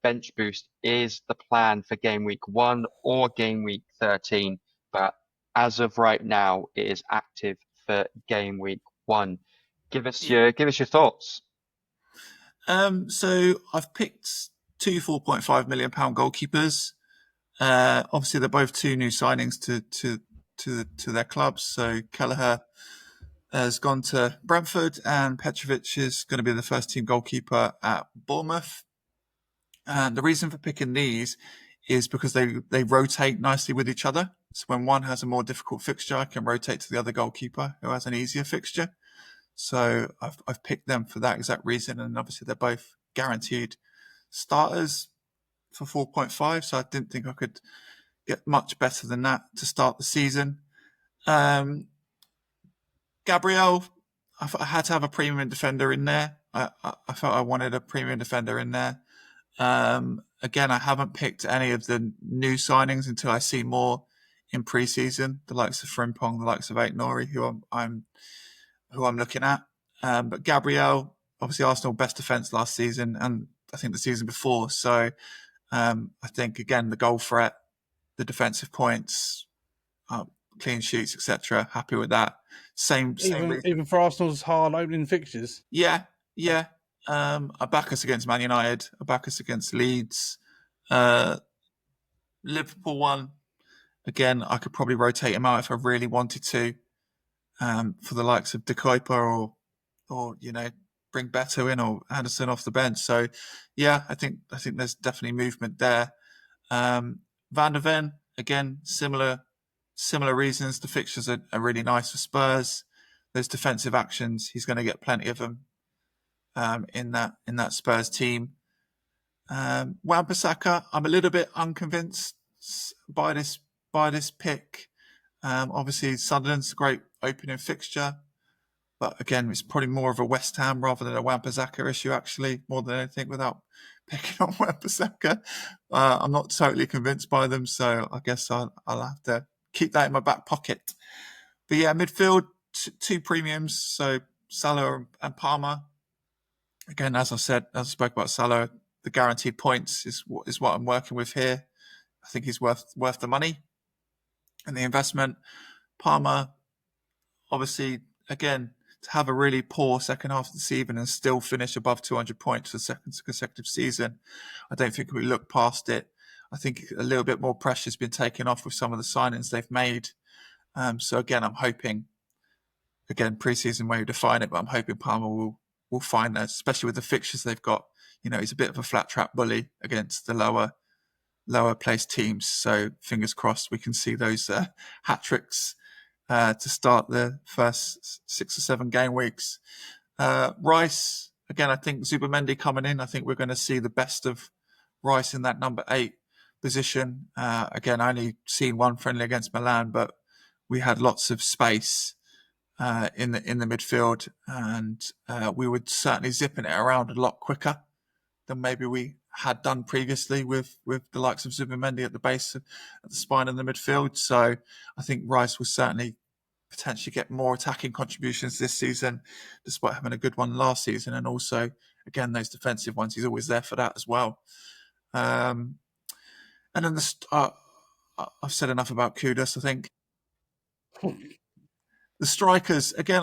Bench boost is the plan for game week 1 or game week 13, but as of right now, it is active for game week 1. Give us your thoughts. So I've picked 2 £4.5 million goalkeepers. Obviously, they're both 2 new signings to their clubs. So Kelleher has gone to Brentford, and Petrovic is going to be the first team goalkeeper at Bournemouth. And the reason for picking these is because they rotate nicely with each other. So when one has a more difficult fixture, I can rotate to the other goalkeeper who has an easier fixture. So I've picked them for that exact reason. And obviously they're both guaranteed starters for 4.5. So I didn't think I could get much better than that to start the season. Gabriel, I had to have a premium defender in there. I felt I wanted a premium defender in there. Again, I haven't picked any of the new signings until I see more in pre-season. The likes of Frimpong, the likes of Aït-Nouri, who I'm looking at. But Gabriel, obviously Arsenal best defence last season, and I think the season before. So I think again the goal threat, the defensive points, clean sheets, etc. Happy with that. Same even for Arsenal's hard opening fixtures. Yeah. I back us against Man United. I back us against Leeds. Liverpool one. Again, I could probably rotate him out if I really wanted to. For the likes of De Kuiper or bring Beto in or Anderson off the bench. So yeah, I think there's definitely movement there. Van der Ven, again, similar reasons. The fixtures are really nice for Spurs. Those defensive actions, he's going to get plenty of them in that Spurs team. Wan-Bissaka, I'm a little bit unconvinced by this pick. Obviously, Sunderland's a great opening fixture, but again, it's probably more of a West Ham rather than a Wan-Bissaka issue, actually, more than anything, without picking on Wan-Bissaka. I'm not totally convinced by them, so I guess I'll have to keep that in my back pocket. But yeah, midfield, 2 premiums, so Salah and Palmer. Again, as I spoke about Salah, the guaranteed points is what I'm working with here. I think he's worth the money and the investment. Palmer, obviously, again, to have a really poor second half of the season and still finish above 200 points for the second consecutive season, I don't think we look past it. I think a little bit more pressure has been taken off with some of the signings they've made. So again, I'm hoping, pre-season way to define it, but I'm hoping Palmer will find that, especially with the fixtures they've got. He's a bit of a flat trap bully against the lower placed teams. So fingers crossed we can see those hat tricks to start the first 6 or 7 game weeks. Rice, again, I think Zubimendi coming in, I think we're going to see the best of Rice in that number 8 position. Again, I only seen one friendly against Milan, but we had lots of space in the midfield, and we were certainly zipping it around a lot quicker than maybe we had done previously with the likes of Zubimendi at the base, at the spine of the midfield. So I think Rice will certainly potentially get more attacking contributions this season, despite having a good one last season. And also, again, those defensive ones, he's always there for that as well. And then I've said enough about Kudus. I think the strikers again.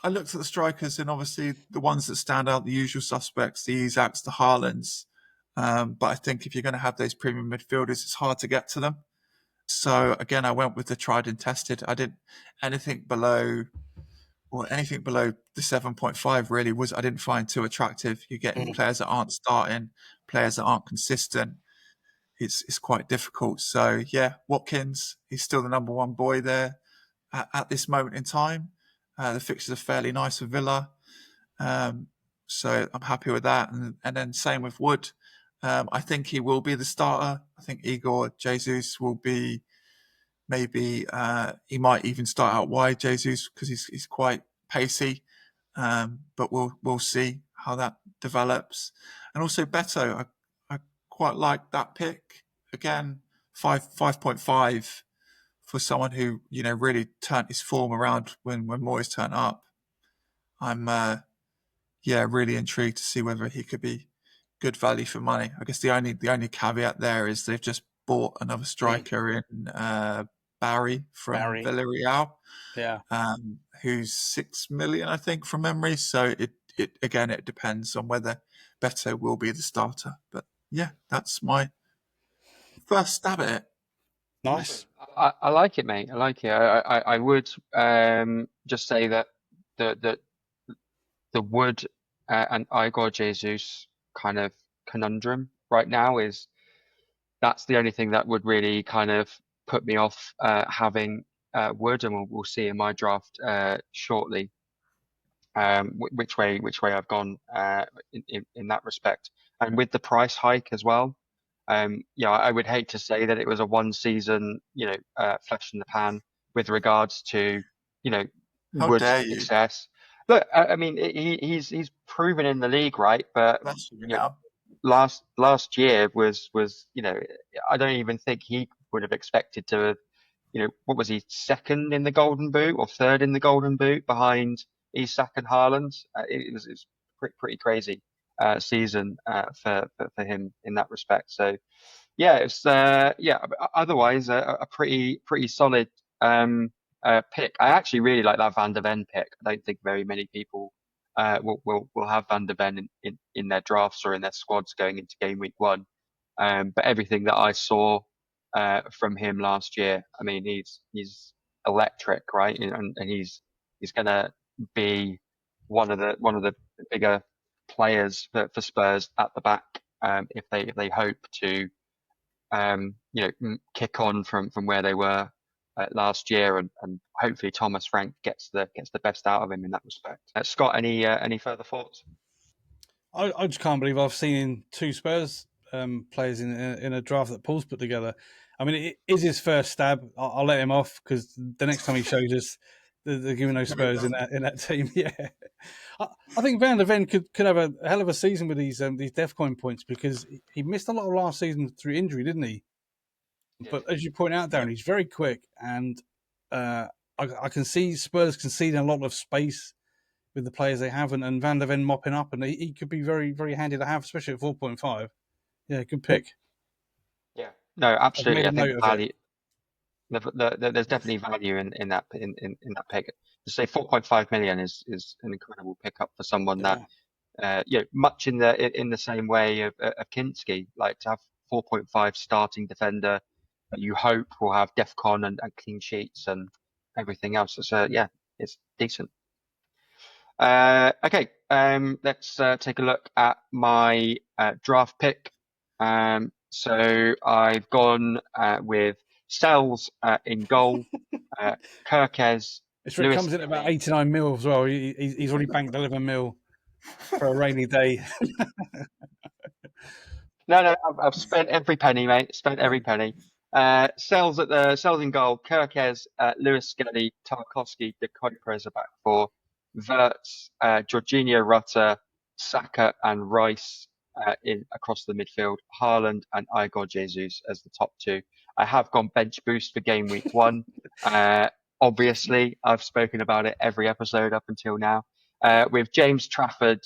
I looked at the strikers, and obviously the ones that stand out, the usual suspects, the Isaks, the Haalands. But I think if you're going to have those premium midfielders, it's hard to get to them. So again, I went with the tried and tested. I didn't anything below the 7.5 really was I didn't find too attractive. You're getting players that aren't starting, players that aren't consistent. It's quite difficult. So yeah, Watkins, he's still the number one boy there at this moment in time. The fixtures are fairly nice for Villa. So I'm happy with that. And then same with Wood. I think he will be the starter. I think Igor Jesus will be maybe he might even start out wide, Jesus, because he's quite pacey. But we'll see how that develops. And also Beto, I quite like that pick. Again, 5.5 for someone who really turned his form around when Moyes turned up. I'm really intrigued to see whether he could be good value for money. I guess the only caveat there is they've just bought another striker in Barry from Villarreal, who's 6 million, I think, from memory. So it depends on whether Beto will be the starter. But yeah, that's my first stab at it. Nice. I like it, mate. I like it. I would just say that the Wood and Igor Jesus kind of conundrum right now is that's the only thing that would really kind of put me off having Wood, and we'll see in my draft shortly which way I've gone in that respect, and with the price hike as well. I would hate to say that it was a one season, flash in the pan with regards to, How Wood's dare you? success. Look, I mean, he's proven in the league, right? But last year was I don't even think he would have expected to, what was he, second in the Golden Boot or third in the Golden Boot behind Isak and Haaland? It was pretty crazy season for him in that respect. So yeah, it's otherwise a pretty solid pick. I actually really like that Van der Ven pick. I don't think very many people will have Van der Ven in their drafts or in their squads going into game week 1. But everything that I saw from him last year, I mean, he's electric, right? And he's gonna be one of the bigger players for Spurs at the back if they hope to kick on from where they were last year, and hopefully Thomas Frank gets the best out of him in that respect. Scott, any further thoughts? I just can't believe I've seen 2 Spurs players in a draft that Paul's put together. I mean, it is his first stab. I'll let him off because the next time he shows us, they're giving no Spurs in that team. Yeah, I think Van der Ven could have a hell of a season with these DEFCON points because he missed a lot of last season through injury, didn't he? But as you point out, Darren, he's very quick, and I can see Spurs conceding a lot of space with the players they have, and Van der Ven mopping up, and he could be very, very handy to have, especially at 4.5. Yeah, good pick. Yeah, no, absolutely. I think value. There's definitely value in that pick. To say 4.5 million is an incredible pickup for someone that much in the same way of Kinski, like to have 4.5 starting defender that you hope will have DEFCON and clean sheets and everything else. It's decent. Okay, let's take a look at my draft pick. So I've gone with Sells in goal, Kirkez. It comes in at about 89 mil as well. He's already banked 11 mil for a rainy day. No, I've spent every penny, mate. Spent every penny. Sells in goal. Kirkez, Lewis Skelly, Tarkovsky, De Kuiper as a back four. Verts, Jorginho Rutter, Saka and Rice in across the midfield. Haaland and Igor Jesus as the top 2. I have gone bench boost for game week 1. Obviously, I've spoken about it every episode up until now. With James Trafford,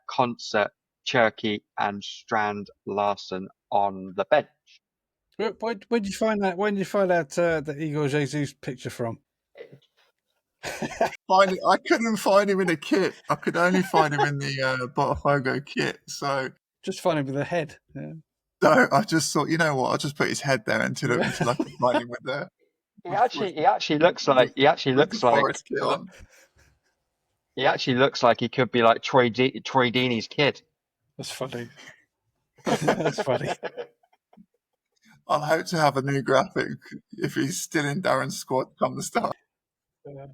Concert, Cherky and Strand Larson on the bench. Where did you find that? When did you find out the Igor Jesus picture from? I couldn't find him in a kit. I could only find him in the Botafogo kit. So Just find him with a head. Yeah. no, I just thought, you know what? I'll just put his head there until I can find him with the He actually looks like with the Forest kit on. he actually looks like he could be like Troy Deeney's kid. That's funny. That's funny. I'll hope to have a new graphic if he's still in Darren's squad come the start.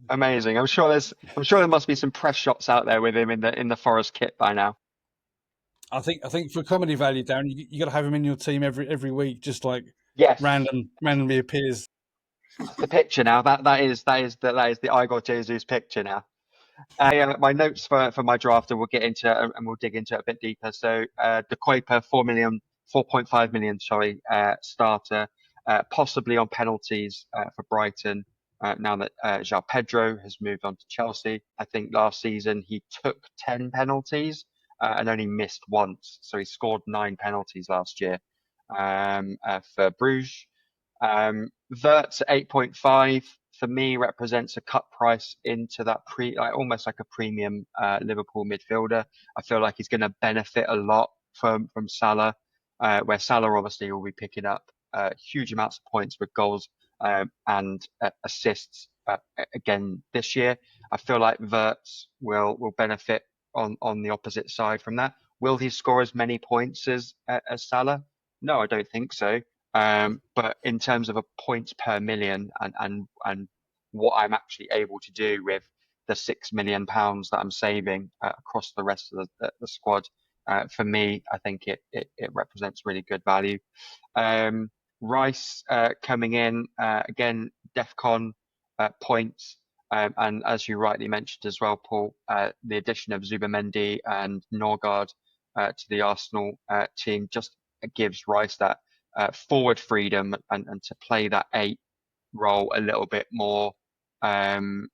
Amazing. I'm sure there must be some press shots out there with him in the Forest kit by now. I think for comedy value, Darren, you got to have him in your team every week, just like Yes. randomly appears. The picture now. That is the Igor Jesus picture now. My notes for my draft, and we'll get into and we'll dig into it a bit deeper. So De Kuiper, 4.5 million, starter, possibly on penalties for Brighton. Now that João Pedro has moved on to Chelsea, I think last season he took 10 penalties and only missed once. So he scored 9 penalties last year for Bruges. Vert's 8.5 for me represents a cut price into that almost like a premium Liverpool midfielder. I feel like he's going to benefit a lot from Salah, where Salah obviously will be picking up huge amounts of points with goals and assists again this year. I feel like Verts will benefit on the opposite side from that. Will he score as many points as Salah? No, I don't think so. But in terms of a points per million and what I'm actually able to do with the £6 million that I'm saving across the rest of the squad, for me, I think it represents really good value. Rice coming in again, DEFCON points, and as you rightly mentioned as well, Paul, the addition of Zubamendi and Norgard to the Arsenal team just gives Rice that forward freedom and to play that 8 role a little bit more kind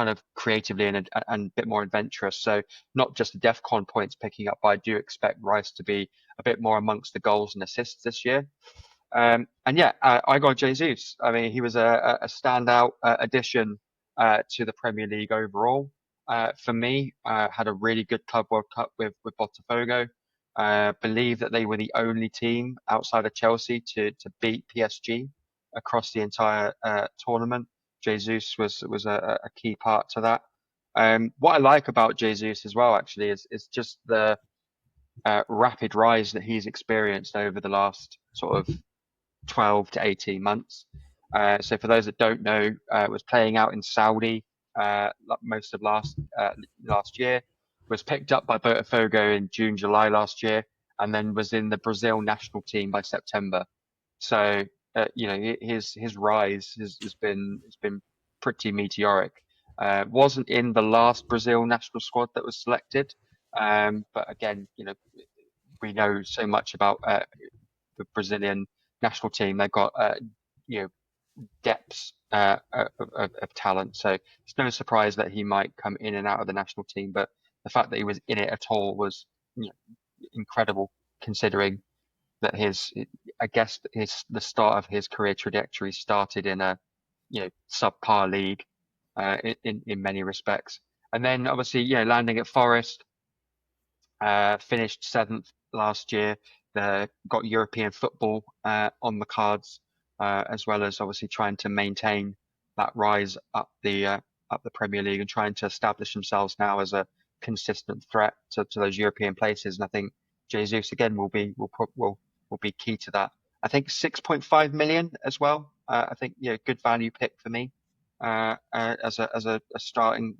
of creatively and a bit more adventurous. So not just the DEFCON points picking up, but I do expect Rice to be a bit more amongst the goals and assists this year. And yeah, Igor Jesus. I mean, he was a standout addition to the Premier League overall. For me, had a really good Club World Cup with Botafogo. Believe that they were the only team outside of Chelsea to beat PSG across the entire tournament. Jesus was a key part to that. What I like about Jesus as well, actually, is just the rapid rise that he's experienced over the last sort of 12 to 18 months. So for those that don't know, was playing out in Saudi most of last year, was picked up by Botafogo in June, July last year, and then was in the Brazil national team by September. So his rise has been pretty meteoric. Wasn't in the last Brazil national squad that was selected, but again, we know so much about the Brazilian national team. They've got depths of talent, so it's no surprise that he might come in and out of the national team. But the fact that he was in it at all was incredible, considering that the start of his career trajectory started in a subpar league in many respects, and then obviously landing at Forest, finished 7th last year. Got European football on the cards, as well as obviously trying to maintain that rise up the Premier League and trying to establish themselves now as a consistent threat to those European places. And I think Jesus again will be key to that. I think 6.5 million as well. I think good value pick for me as a starting,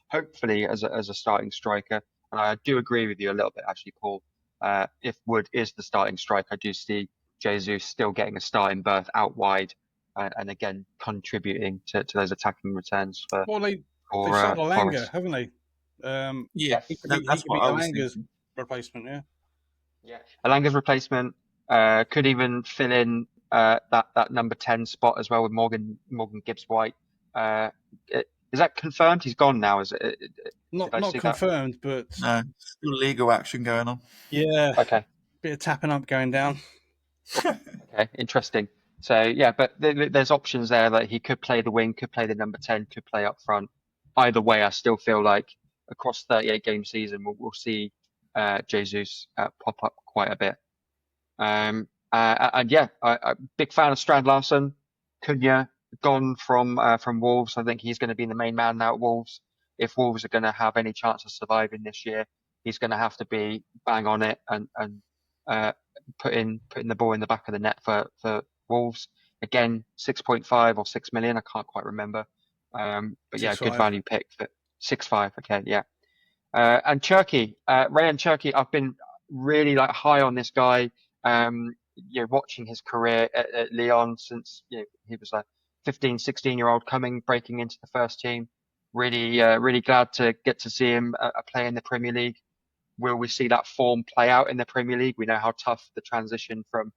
hopefully as a starting striker. And I do agree with you a little bit, actually, Paul. If Wood is the starting striker, I do see Jesus still getting a starting berth out wide, and again contributing to those attacking returns for. Well, they signed Alanga, haven't they? Yeah, he could be Alanga's replacement. Yeah, Alanga's replacement could even fill in that number 10 spot as well with Morgan Gibbs-White. Is that confirmed? He's gone now. Is it? Not confirmed, but no, still legal action going on. Yeah. Okay. Bit of tapping up going down. Okay, interesting. So yeah, but there's options there that he could play the wing, could play the number 10, could play up front. Either way, I still feel like across 38 game season, we'll see Jesus pop up quite a bit. And yeah, big fan of Strand Larsen. Cunha gone from Wolves. I think he's going to be the main man now at Wolves. If Wolves are going to have any chance of surviving this year, he's going to have to be bang on it and uh, putting the ball in the back of the net for Wolves. Again, 6.5 or 6 million. I can't quite remember. But yeah, good 6-5. value pick for 6.5. Okay, yeah. And Cherky, Rayan Cherky, I've been really like high on this guy. Watching his career at Lyon since he was a 15, 16-year-old breaking into the first team. Really glad to get to see him play in the Premier League. Will we see that form play out in the Premier League? We know how tough the transition from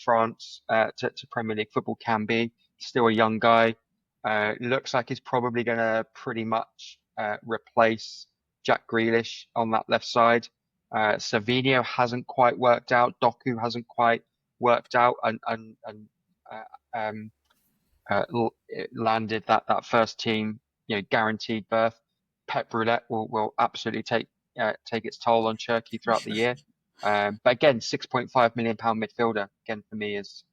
France to Premier League football can be. Still a young guy. Looks like he's probably going to pretty much replace Jack Grealish on that left side. Savinho hasn't quite worked out. Doku hasn't quite worked out and um, landed that first team guaranteed berth. Pep Roulette will absolutely take its toll on Cherky throughout the year. But again, £6.5 million midfielder again for me is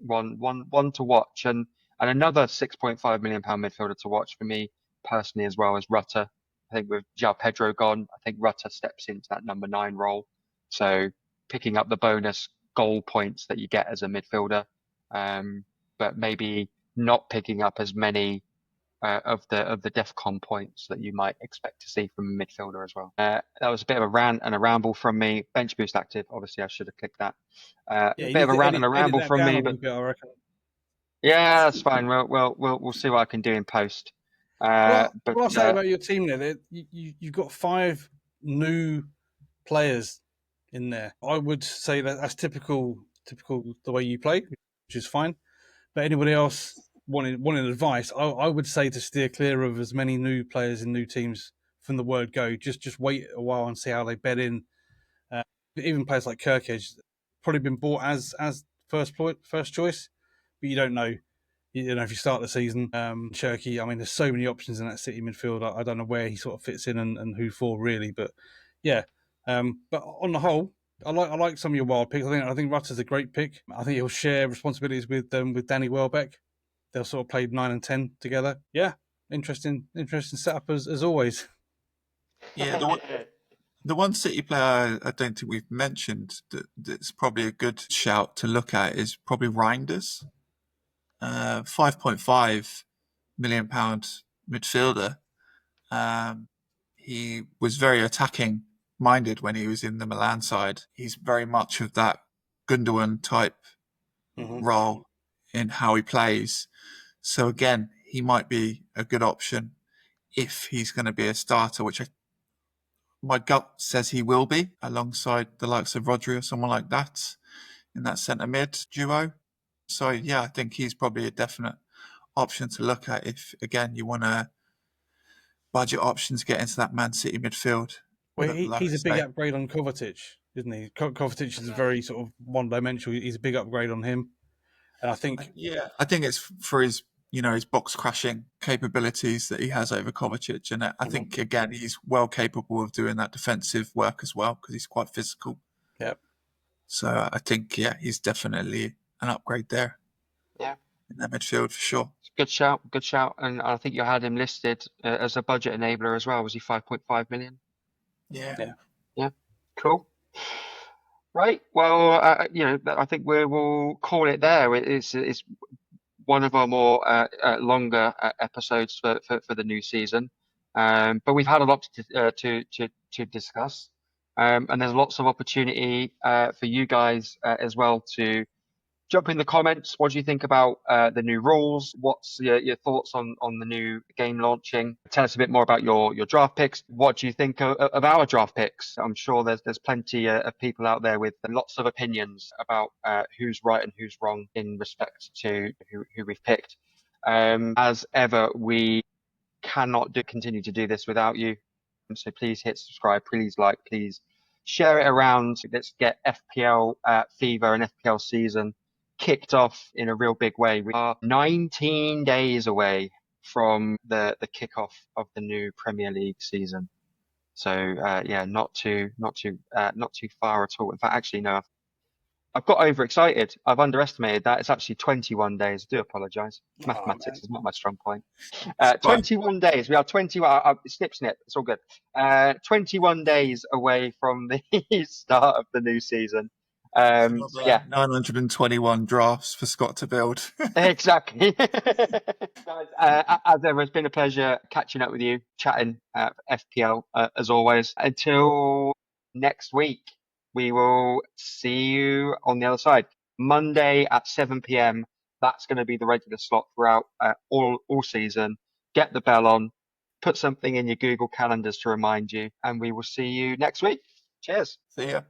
one to watch, and another £6.5 million midfielder to watch for me personally as well as Rutter. I think with João Pedro gone, I think Rutter steps into that number 9 role. So picking up the bonus goal points that you get as a midfielder, but maybe not picking up as many of the DEFCON points that you might expect to see from a midfielder as well. That was a bit of a rant and a ramble from me. Bench boost active, obviously I should have clicked that. Yeah, A you bit need of a to rant and a edit ramble that from down me, a but little bit, I reckon. yeah, that's fine. We'll see what I can do in post. Well, But what I'll say about your team there, you've got 5 new players in there. I would say that that's typical the way you play, which is fine. But anybody else wanting advice, I would say to steer clear of as many new players in new teams from the word go. Just wait a while and see how they bed in. Even players like Kirkage, probably been bought as first choice, but you don't know. You know, if you start the season, Cherky, I mean, there's so many options in that City midfield. I don't know where he sort of fits in and who for really, but yeah. But on the whole, I like some of your wild picks. I think Rutter's a great pick. I think he'll share responsibilities with Danny Welbeck. They'll sort of play 9 and 10 together. Yeah, interesting setup as always. Yeah, the one City player I don't think we've mentioned that's probably a good shout to look at is probably Reinders. £5.5 million midfielder. He was very attacking minded when he was in the Milan side. He's very much of that Gundogan type role in how he plays. So again, he might be a good option if he's going to be a starter, which my gut says he will be, alongside the likes of Rodri or someone like that in that centre mid duo. So yeah, I think he's probably a definite option to look at if, again, you want to budget options get into that Man City midfield. Well, But like he's I a big say, upgrade on Kovacic, isn't he? Kovacic is very sort of one-dimensional. He's a big upgrade on him, and I think I think it's for his his box crashing capabilities that he has over Kovacic, and I think again he's well capable of doing that defensive work as well because he's quite physical. yeah. So I think he's definitely an upgrade there. yeah, In that midfield for sure. good shout. And I think you had him listed as a budget enabler as well. Was he 5.5 million? Yeah. Yeah, cool. Right. Well, I think we'll call it there. It's one of our more longer episodes for the new season. But we've had a lot to discuss, and there's lots of opportunity for you guys as well to jump in the comments. What do you think about the new rules? What's your thoughts on the new game launching? Tell us a bit more about your draft picks. What do you think of our draft picks? I'm sure there's plenty of people out there with lots of opinions about who's right and who's wrong in respect to who we've picked. As ever, we cannot continue to do this without you. So please hit subscribe, please like, please share it around. Let's get FPL fever and FPL season kicked off in a real big way. We are 19 days away from the kickoff of the new Premier League season. So yeah, not too far at all. In fact, actually, no, I've got overexcited. I've underestimated that. It's actually 21 days. I do apologise. Mathematics is not my strong point. 21 days. We are 21. Snip, snip. It's all good. 21 days away from the start of the new season. So yeah, 921 drafts for Scott to build. exactly. Guys, as ever, it's been a pleasure catching up with you, chatting FPL as always. Until next week, we will see you on the other side. Monday at 7 p.m. That's going to be the regular slot throughout all season. Get the bell on, put something in your Google calendars to remind you, and we will see you next week. Cheers. See ya.